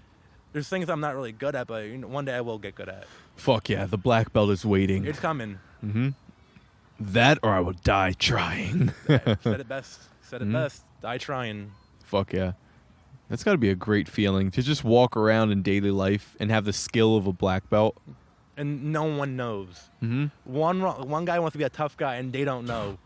There's things I'm not really good at, but one day I will get good at. Fuck yeah, the black belt is waiting. It's coming. That or I will die trying. Said it best. Die trying. Fuck yeah. That's got to be a great feeling to just walk around in daily life and have the skill of a black belt. And no one knows. One guy wants to be a tough guy and they don't know.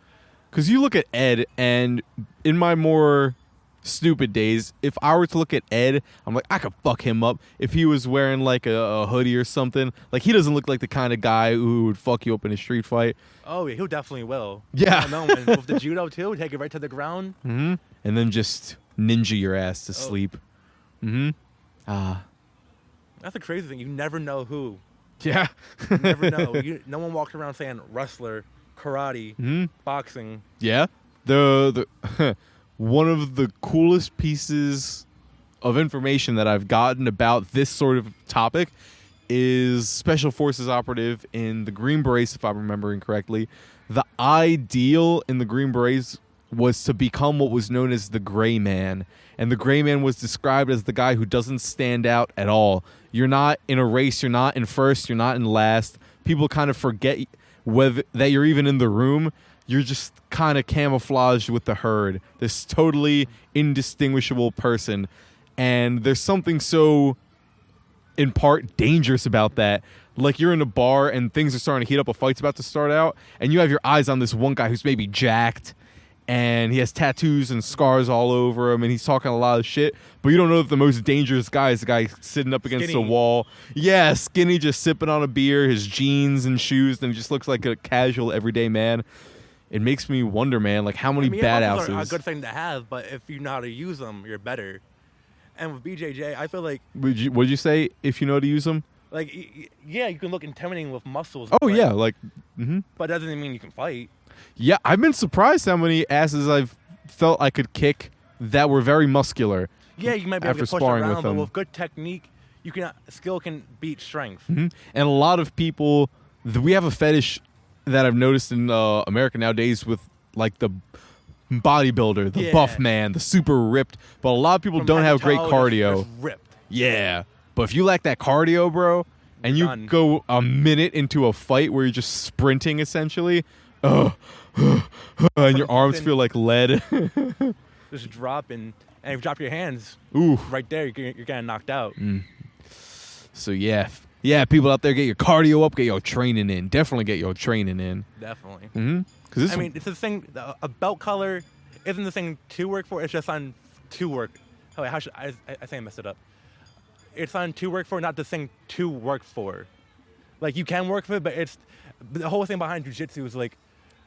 Because you look at Ed, and in my more stupid days, if I were to look at Ed, I'm like, I could fuck him up if he was wearing like a hoodie or something. Like, he doesn't look like the kind of guy who would fuck you up in a street fight. Oh, yeah, he definitely will. Yeah. No, and with the judo too, take it right to the ground. Mm-hmm. And then just ninja your ass to sleep. Mm-hmm. That's the crazy thing. You never know who. Yeah. You never know. No one walks around saying wrestler, karate, boxing. Yeah. The one of the coolest pieces of information that I've gotten about this sort of topic is Special Forces operative in the Green Berets, if I'm remembering correctly. The ideal in the Green Berets was to become what was known as the Gray Man. And the Gray Man was described as the guy who doesn't stand out at all. You're not in a race, you're not in first, you're not in last. People kind of forget that you're even in the room. You're just kind of camouflaged with the herd. This totally indistinguishable person. And there's something so, in part, dangerous about that. Like, you're in a bar and things are starting to heat up, a fight's about to start out, and you have your eyes on this one guy who's maybe jacked, and he has tattoos and scars all over him, and he's talking a lot of shit, but you don't know that the most dangerous guy is the guy sitting up against the wall. Yeah, skinny, just sipping on a beer, his jeans and shoes, and he just looks like a casual, everyday man. It makes me wonder, man, like, how many badasses. Are a good thing to have, but if you know how to use them, you're better. And with BJJ, I feel like... What did you say, if you know how to use them? Like, yeah, you can look intimidating with muscles. Oh, yeah, like... Mm-hmm. But that doesn't mean you can fight. Yeah, I've been surprised how many asses I've felt I could kick that were very muscular. Yeah, you might be able to push around, but with good technique, skill can beat strength. Mm-hmm. And a lot of people... We have a fetish that I've noticed in America nowadays with, like, the bodybuilder, the buff man, the super ripped. But a lot of people don't have great cardio. Ripped. Yeah. But if you lack that cardio, bro, and you go a minute into a fight where you're just sprinting, essentially, and your arms feel like lead. Just dropping. And if you drop your hands, right there, you're getting knocked out. So, yeah. Yeah, people out there, get your cardio up, get your training in. Definitely get your training in. Definitely. Mm-hmm. I mean, it's the thing. A belt color isn't the thing to work for. It's just on to work. Oh, wait, how should I think I messed it up. It's on to work for, not the thing to work for. Like, you can work for it, but it's the whole thing behind jiu-jitsu is like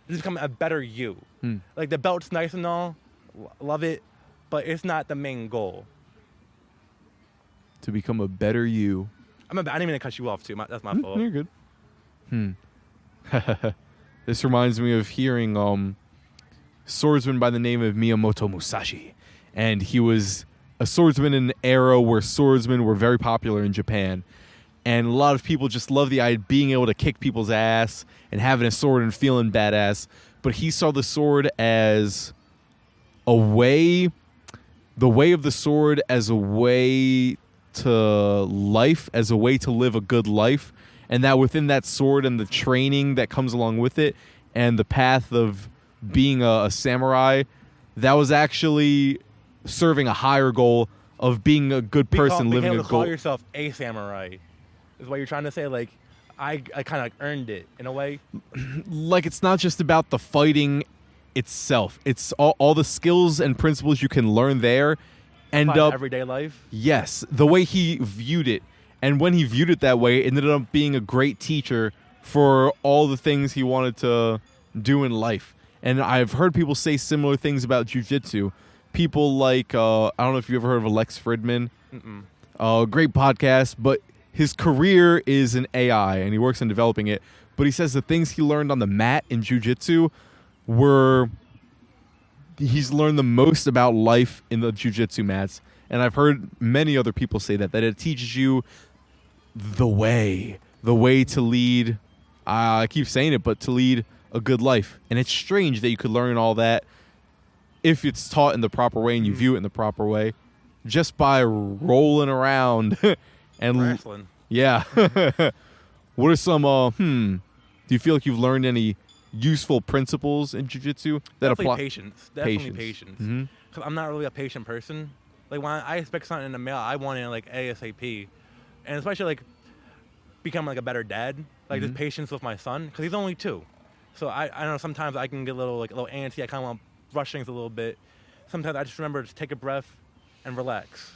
just become a better you. Like, the belt's nice and all, love it, but it's not the main goal. To become a better you. I didn't mean to cut you off too. That's my fault. You're good. This reminds me of hearing swordsman by the name of Miyamoto Musashi, and he was a swordsman in an era where swordsmen were very popular in Japan, and a lot of people just love the idea of being able to kick people's ass and having a sword and feeling badass. But he saw the sword as the way of the sword as a way to life, as a way to live a good life, and that within that sword and the training that comes along with it and the path of being a samurai, that was actually serving a higher goal of being a good person, living a goal. Call yourself a samurai is what you're trying to say. Like, I kind of like earned it in a way. Like, it's not just about the fighting itself. It's all the skills and principles you can learn there. End up everyday life. Yes, the way he viewed it, and when he viewed it that way, it ended up being a great teacher for all the things he wanted to do in life. And I've heard people say similar things about jiu-jitsu. People like I don't know if you ever heard of Alex Fridman. Great podcast, but his career is in AI, and he works on developing it. But he says the things he learned on the mat in jiu-jitsu he's learned the most about life in the jiu-jitsu mats. And I've heard many other people say that it teaches you the way to lead, I keep saying it, but to lead a good life. And it's strange that you could learn all that if it's taught in the proper way and you view it in the proper way, just by rolling around and wrestling. Yeah. What are some, do you feel like you've learned any useful principles in jiu-jitsu that apply? Patience. Definitely patience. Because I'm not really a patient person. Like, when I expect something in the mail, I want it like ASAP. And especially like become like a better dad. Like, just patience with my son, because he's only 2. So I don't know. Sometimes I can get a little antsy. I kind of want to rush things a little bit. Sometimes I just remember to take a breath and relax.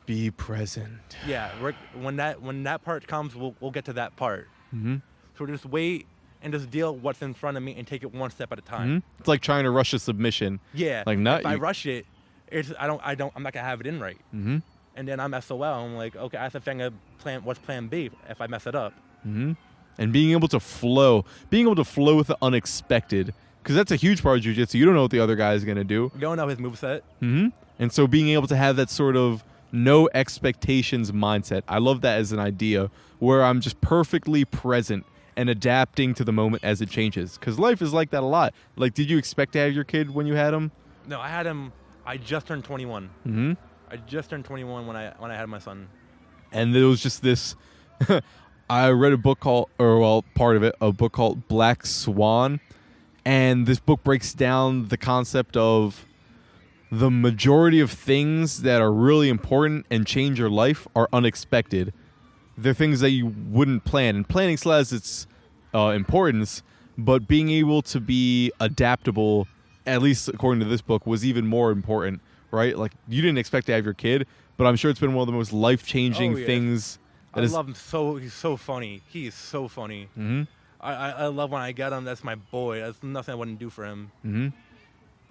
Be present. Yeah, when that part comes, we'll get to that part. Mm-hmm. So we'll just wait and just deal with what's in front of me and take it one step at a time. Mm-hmm. It's like trying to rush a submission. Yeah. Like if I rush it, I'm not gonna have it in right. Mm-hmm. And then I'm SOL. I'm like, okay, I have to figure what's plan B if I mess it up. Mm-hmm. And being able to flow with the unexpected, because that's a huge part of jiu-jitsu. You don't know what the other guy is gonna do. You don't know his moveset. Mm-hmm. And so being able to have that sort of no expectations mindset, I love that as an idea where I'm just perfectly present and adapting to the moment as it changes. Because life is like that a lot. Like, did you expect to have your kid when you had him? No, I had him. I just turned 21. Mm-hmm. I just turned 21 when I had my son. And there was just this. I read a book called, part of it, a book called Black Swan, and this book breaks down the concept of the majority of things that are really important and change your life are unexpected. They're things that you wouldn't plan, and planning still has its importance, but being able to be adaptable, at least according to this book, was even more important, right? Like, you didn't expect to have your kid, but I'm sure it's been one of the most life-changing things. I love him so. He's so funny. He is so funny. Mm-hmm. I love when I get him. That's my boy. That's nothing I wouldn't do for him. Mm-hmm.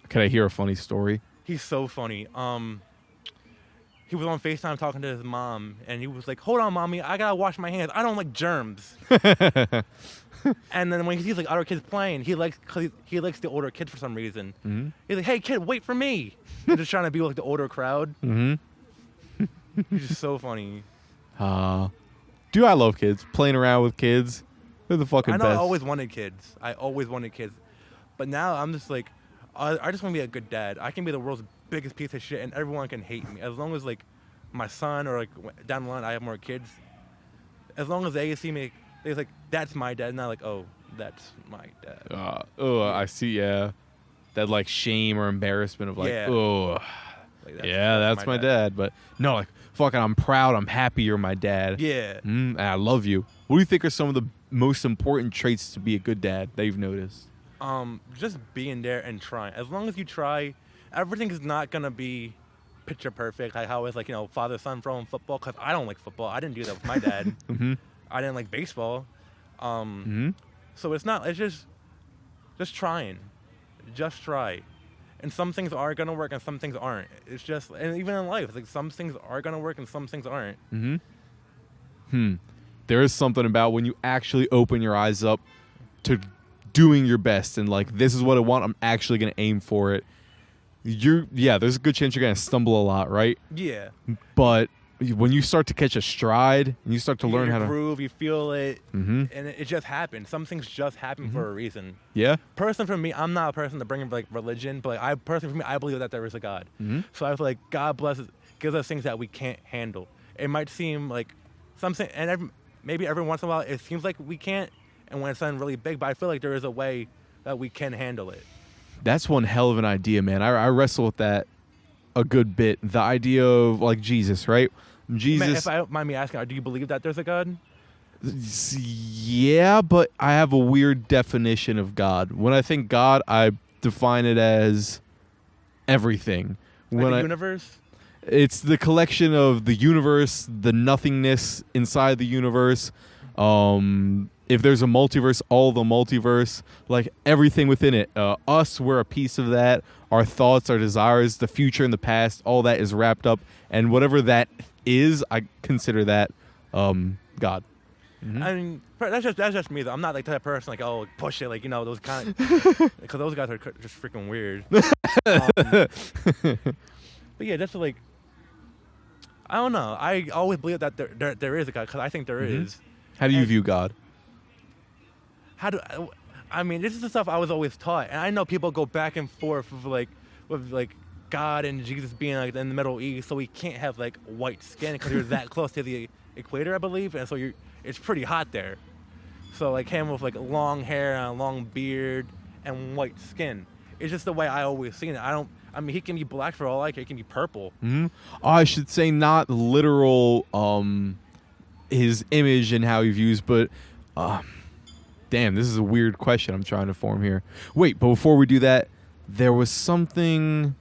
Can I hear a funny story? He's so funny. He was on FaceTime talking to his mom, and he was like, "Hold on, mommy, I gotta wash my hands. I don't like germs." And then when he sees like other kids playing, he likes the older kids for some reason. Mm-hmm. He's like, "Hey, kid, wait for me." He's just trying to be like the older crowd. Mm-hmm. He's just so funny. Dude, I love kids. Playing around with kids. They're the fucking I know best. I always wanted kids. But now I'm just like, I just want to be a good dad. I can be the world's biggest piece of shit and everyone can hate me. As long as like my son or like down the line I have more kids. As long as they see me, they're like, that's my dad. Not like, oh, that's my dad. I see, yeah. That like shame or embarrassment of like, Yeah. oh. Like, that's my dad. But no, like, fucking, I'm proud. I'm happy you're my dad. Yeah. And I love you. What do you think are some of the most important traits to be a good dad that you've noticed? Just being there and trying. As long as you try, everything is not gonna be picture perfect. Like how it's like, father son throwing football. Cause I don't like football. I didn't do that with my dad. Mm-hmm. I didn't like baseball. Mm-hmm. So it's just trying. Just try. And some things are gonna work and some things aren't. It's just, and even in life, it's like some things are gonna work and some things aren't. Mm-hmm. There is something about when you actually open your eyes up to doing your best and like, this is what I want. I'm actually gonna aim for it. There's a good chance you're gonna stumble a lot, right? Yeah. But when you start to catch a stride and you start to learn how to groove, you feel it, mm-hmm. and it just happens. Some things just happen for a reason. Yeah. Personally, for me, I'm not a person to bring in like religion, but like, I believe that there is a God. Mm-hmm. So I feel like God gives us things that we can't handle. It might seem like something, and maybe every once in a while it seems like we can't, and when it's something really big, but I feel like there is a way that we can handle it. That's one hell of an idea, man. I wrestle with that a good bit. The idea of like Jesus, right? Jesus. Man, if I don't mind me asking, do you believe that there's a God? Yeah, but I have a weird definition of God. When I think God, I define it as everything. Like the universe? It's the collection of the universe, the nothingness inside the universe. If there's a multiverse, all the multiverse, like everything within it. Us, we're a piece of that. Our thoughts, our desires, the future and the past, all that is wrapped up. And whatever that is, I consider that God. Mm-hmm. I mean, that's just me though. I'm not like that person like, oh, push it, like those kind of, because those guys are just freaking weird. But yeah, that's like, I don't know. I always believe that there is a God because I think there is. How do you view God? I mean, this is the stuff I was always taught, and I know people go back and forth with God and Jesus being like in the Middle East, so we can't have like white skin because you're that close to the equator, I believe, and so it's pretty hot there. So like him with like long hair and a long beard and white skin. It's just the way I always seen it. I mean, he can be black for all I care. He can be purple. Mm-hmm. I should say not literal his image and how he views, but Damn, this is a weird question I'm trying to form here. Wait, but before we do that, there was something.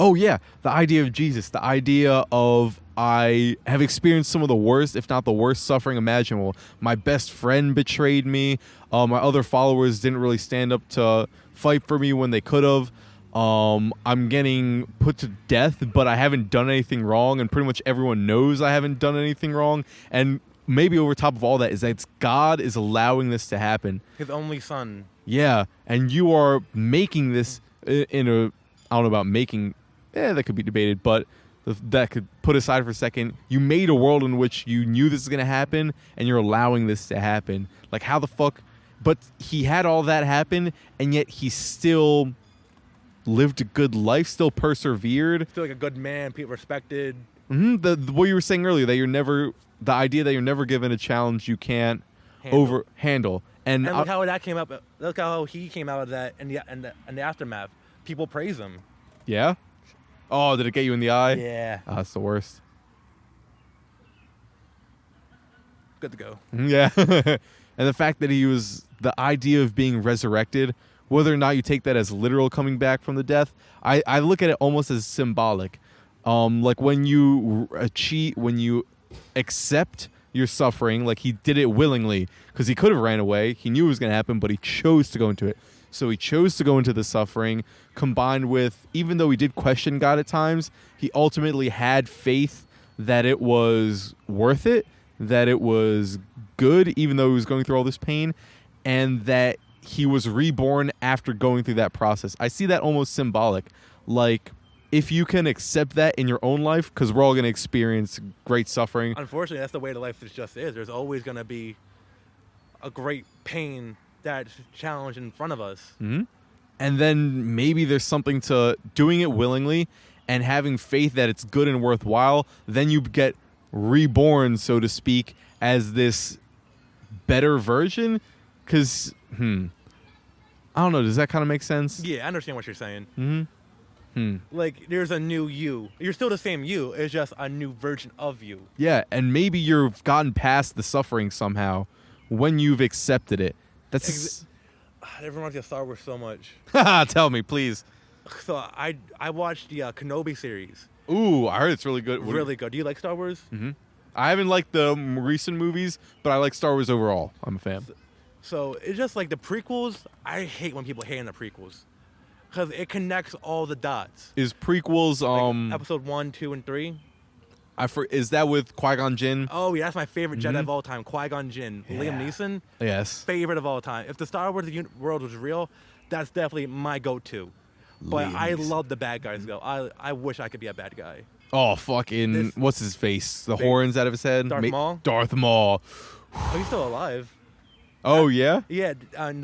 Oh, yeah, the idea of Jesus, the idea of I have experienced some of the worst, if not the worst, suffering imaginable. My best friend betrayed me. My other followers didn't really stand up to fight for me when they could have. I'm getting put to death, but I haven't done anything wrong, and pretty much everyone knows I haven't done anything wrong. And maybe over top of all that is that God is allowing this to happen. His only son. Yeah, and you are making this in a, I don't know about making, that could be debated, but that could put aside for a second. You made a world in which you knew this was going to happen, and you're allowing this to happen. Like, how the fuck? But he had all that happen, and yet he still lived a good life, still persevered. Still like a good man, people respected. Mm-hmm. What you were saying earlier, that you're never, the idea that you're never given a challenge you can't handle. And look how that came up. Look how he came out of that in the aftermath. People praise him. Yeah? Oh, did it get you in the eye? Yeah. Oh, that's the worst. Good to go. Yeah. And the fact that he was, the idea of being resurrected, whether or not you take that as literal coming back from the death, I look at it almost as symbolic. Like when you accept your suffering, like he did it willingly, because he could have ran away. He knew it was going to happen, but he chose to go into it. So he chose to go into the suffering, combined with, even though he did question God at times, he ultimately had faith that it was worth it, that it was good, even though he was going through all this pain, and that he was reborn after going through that process. I see that almost symbolic. Like, if you can accept that in your own life, because we're all going to experience great suffering. Unfortunately, that's the way the life just is. There's always going to be a great pain that's challenge in front of us. Mm-hmm. And then maybe there's something to doing it willingly and having faith that it's good and worthwhile. Then you get reborn, so to speak, as this better version. Because, I don't know. Does that kind of make sense? Yeah, I understand what you're saying. Mm-hmm. Like, there's a new you. You're still the same you. It's just a new version of you. Yeah, and maybe you've gotten past the suffering somehow when you've accepted it. That's It reminds me of Star Wars so much. Tell me, please. So I watched the Kenobi series. Ooh, I heard it's really good. Really good. Do you like Star Wars? Mm-hmm. I haven't liked the recent movies, but I like Star Wars overall. I'm a fan. So it's just like the prequels. I hate when people hate on the prequels because it connects all the dots. Is prequels Like episode 1, 2, and 3? Is that with Qui-Gon Jinn? Oh yeah, that's my favorite Jedi of all time. Qui-Gon Jinn, Yeah. Liam Neeson. Yes. Favorite of all time. If the Star Wars world was real, that's definitely my go-to. But Liam I Neeson. love the bad guys though. I wish I could be a bad guy. Oh, fucking, what's his face? The horns out of his head? Darth Maul? Darth Maul. Oh, he's still alive. Oh, yeah? Yeah, on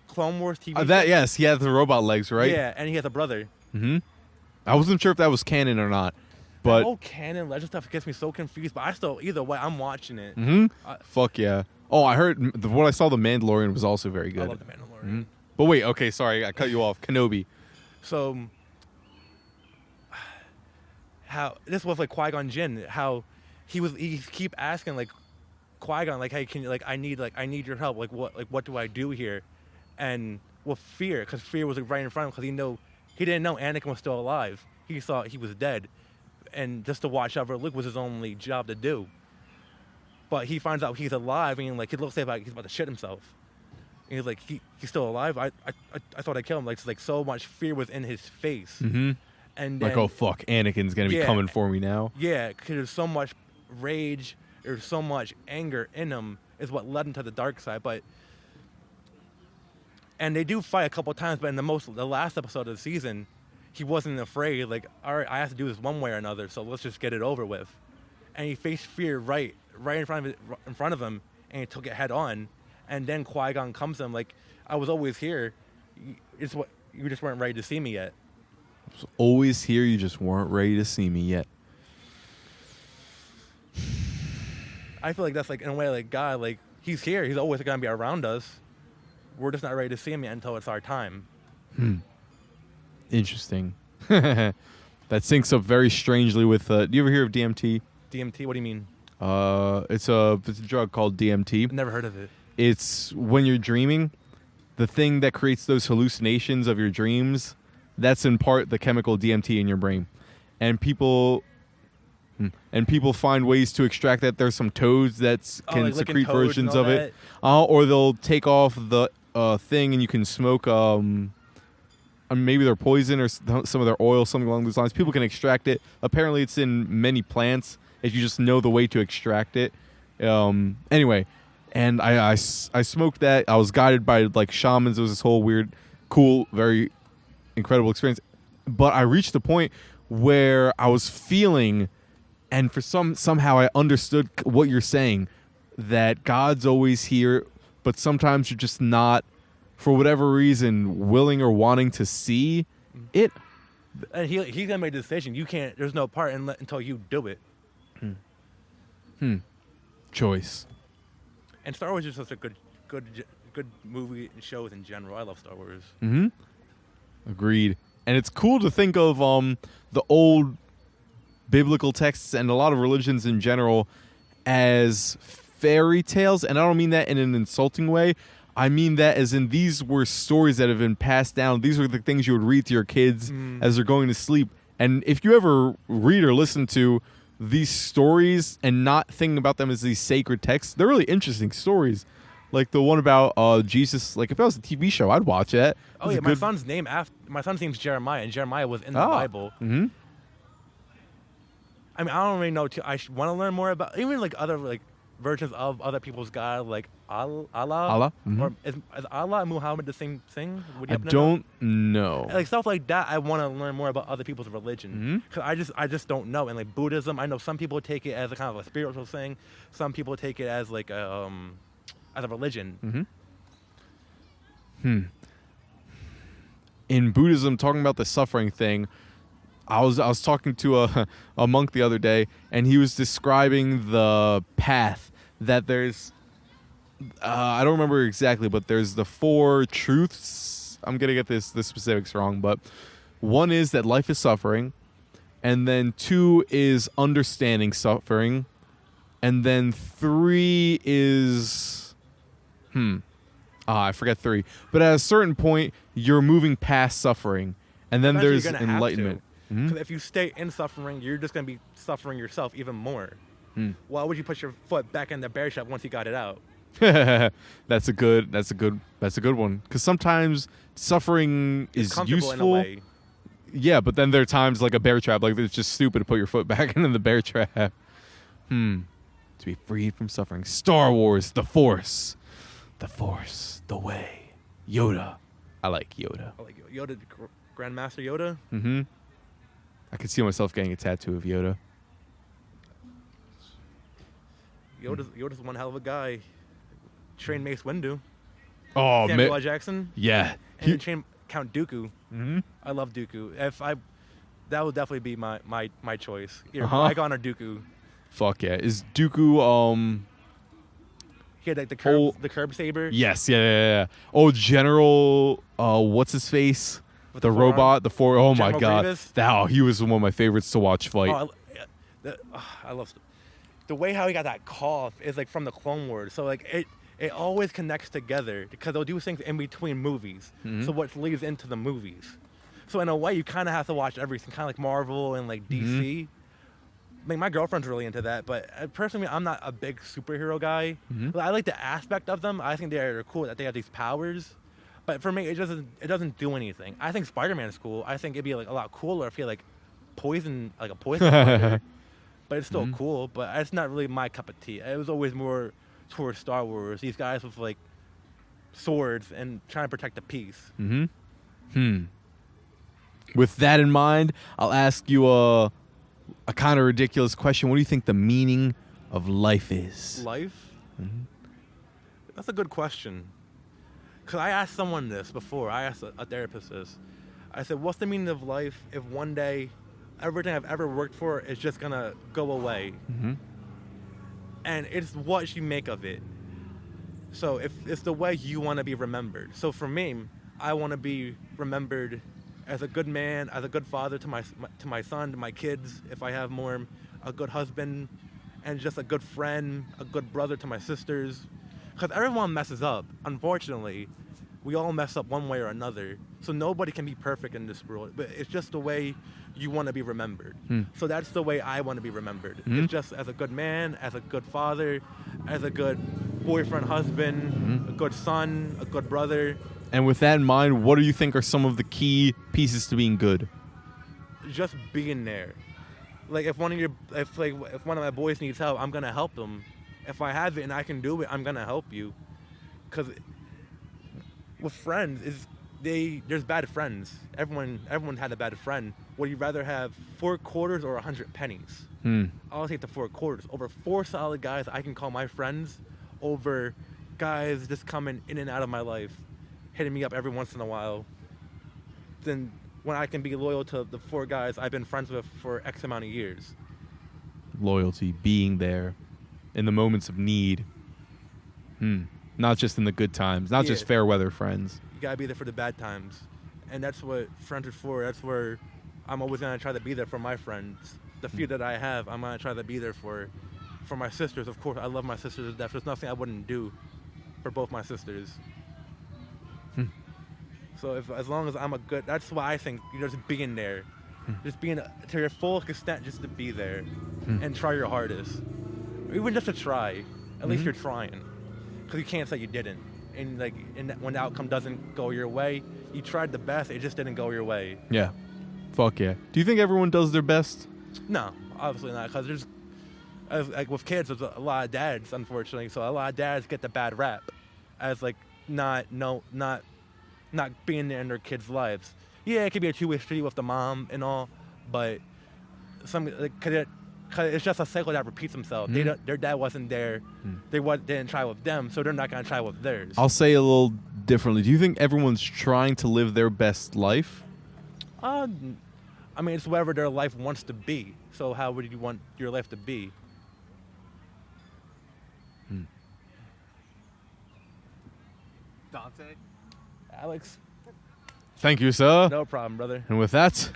Clone Wars TV. Yes, he had the robot legs, right? Yeah, and he has a brother. Mm-hmm. I wasn't sure if that was canon or not. The But whole canon legend stuff gets me so confused, but I still, either way, I'm watching it. fuck yeah. Oh, I heard, what I saw, The Mandalorian was also very good. I love The Mandalorian. But wait, okay, sorry, I cut you off. Kenobi. So, how this was like Qui-Gon Jinn, how he keep asking like Qui-Gon, like, hey, can you, like, I need your help, like what do I do here? And with fear, because fear was like right in front of him, because he didn't know Anakin was still alive. He thought he was dead, and just to watch over Luke was his only job to do. But he finds out he's alive, and like he looks like he's about to shit himself. And he's like, he's still alive. I thought I killed him. Like so much fear was in his face. Mm-hmm. And Like, then, oh, fuck, Anakin's going to be coming for me now. Yeah, because there's so much rage, there's so much anger in him, is what led him to the dark side. And they do fight a couple times, but in the last episode of the season, he wasn't afraid. Like, all right, I have to do this one way or another, so let's just get it over with. And he faced fear right in front of him, and he took it head on. And then Qui-Gon comes to him like, I was always here. You just weren't ready to see me yet. I was always here, you just weren't ready to see me yet. I feel like that's like, in a way, like God, like he's here. He's always gonna be around us. We're just not ready to see him yet until it's our time. Interesting. That syncs up very strangely with. Do you ever hear of DMT? DMT? What do you mean? It's a drug called DMT. I've never heard of it. it's when you're dreaming, the thing that creates those hallucinations of your dreams, that's in part the chemical DMT in your brain. And people find ways to extract that. There's some toads that can like secrete toads versions and of all it. Or they'll take off the thing and you can smoke maybe their poison or some of their oil, something along those lines. People can extract it. Apparently it's in many plants if you just know the way to extract it. Anyway, and I smoked that. I was guided by like shamans. It was this whole weird, cool, very incredible experience. But I reached the point where I was feeling, and for somehow I understood what you're saying, that God's always here, but sometimes you're just not, for whatever reason, willing or wanting to see it. And he's gonna make a decision. You can't. There's no part until you do it. Choice. And Star Wars is just a good movie and shows in general. I love Star Wars. Agreed. And it's cool to think of the old biblical texts and a lot of religions in general as fairy tales. And I don't mean that in an insulting way. I mean that as in these were stories that have been passed down. These were the things you would read to your kids as they're going to sleep. And if you ever read or listen to these stories and not thinking about them as these sacred texts, they're really interesting stories. Like the one about Jesus. Like if that was a TV show, I'd watch it. Oh yeah, my son's name's Jeremiah, and Jeremiah was in the Bible. Mm-hmm. I mean, I don't really know. I want to learn more about even like other like versions of other people's God, like Allah. Mm-hmm. Or is Allah and Muhammad the same thing? Would you I happen to know? don't know. Like stuff like that. I want to learn more about other people's religion because I just don't know. And like Buddhism, I know some people take it as a kind of a spiritual thing. Some people take it as like as a religion. In Buddhism, talking about the suffering thing, I was talking to a monk the other day, and he was describing the path that there's. I don't remember exactly, but there's the 4 truths. I'm gonna get the specifics wrong, but one is that life is suffering, and then 2 is understanding suffering, and then 3 is I forget 3. But at a certain point, you're moving past suffering, and then there's enlightenment. Because if you stay in suffering, you're just gonna be suffering yourself even more. Why would you put your foot back in the bear trap once you got it out? That's a good one. Because sometimes suffering is useful. In a way. Yeah, but then there are times like a bear trap, like it's just stupid to put your foot back in the bear trap. To be freed from suffering. Star Wars, the Force, the way. Yoda. I like Yoda. I like Yoda, Grandmaster Yoda. I could see myself getting a tattoo of Yoda. Yoda's one hell of a guy. Trained Mace Windu. Oh, Samuel L. Jackson. Yeah. And trained Count Dooku. I love Dooku. That would definitely be my choice. Either Qui-Gon or Dooku. Fuck yeah. Is Dooku He had like the curb saber. Yes, yeah. Oh, General what's his face? With the forearm? robot, the four. Oh my General god. Grievous? He was one of my favorites to watch fight. I love the way how he got that cough is like from the Clone Wars. So like it always connects together because they'll do things in between movies. So what leads into the movies. So in a way, you kind of have to watch everything, kind of like Marvel and like DC. I mean, my girlfriend's really into that, but personally, I'm not a big superhero guy. But I like the aspect of them. I think they're cool that they have these powers. But for me, it doesn't do anything. I think Spider-Man's cool. I think it'd be like a lot cooler if he had like a poison powder. But it's still cool. But it's not really my cup of tea. It was always more towards Star Wars. These guys with like swords and trying to protect the peace. With that in mind, I'll ask you a kind of ridiculous question. What do you think the meaning of life is? Life? That's a good question. Because I asked someone this before. I asked a therapist this. I said, what's the meaning of life if one day everything I've ever worked for is just going to go away? And it's what you make of it. So if it's the way you want to be remembered. So for me, I want to be remembered as a good man, as a good father to my son, to my kids, if I have more, a good husband, and just a good friend, a good brother to my sisters. Because everyone messes up. Unfortunately, we all mess up one way or another. So nobody can be perfect in this world. But it's just the way you want to be remembered. So that's the way I want to be remembered. It's just as a good man, as a good father, as a good boyfriend, husband, a good son, a good brother. And with that in mind, what do you think are some of the key pieces to being good? Just being there. Like if one of my boys needs help, I'm gonna help them. If I have it and I can do it, I'm gonna help you. Cause with friends, there's bad friends. Everyone had a bad friend. Would you rather have 4 quarters or 100 pennies? I'll take the 4 quarters. Over 4 solid guys I can call my friends, over guys just coming in and out of my life, hitting me up every once in a while. Then when I can be loyal to the 4 guys I've been friends with for X amount of years. Loyalty, being there in the moments of need. Not just in the good times, not just fair weather friends. You gotta be there for the bad times. And that's what friends are for. That's where I'm always gonna try to be there for my friends. The few that I have, I'm gonna try to be there for my sisters. Of course, I love my sisters to death. There's nothing I wouldn't do for both my sisters. So as long as I'm a good, that's why I think, just being there. Just being to your full extent, just to be there and try your hardest. Even just to try. At least you're trying. Because you can't say you didn't. And when the outcome doesn't go your way, you tried the best, it just didn't go your way. Yeah. Fuck yeah. Do you think everyone does their best? No, obviously not. Because like with kids, there's a lot of dads, unfortunately. So a lot of dads get the bad rap as not being there in their kids' lives. Yeah, it could be a two-way street with the mom and all, but cause it's just a cycle that repeats themselves. Their dad wasn't there. They didn't try with them, so they're not gonna try with theirs. I'll say a little differently. Do you think everyone's trying to live their best life? I mean, it's whatever their life wants to be. So how would you want your life to be? Donte? Alex? Thank you, sir. No problem, brother. And with that,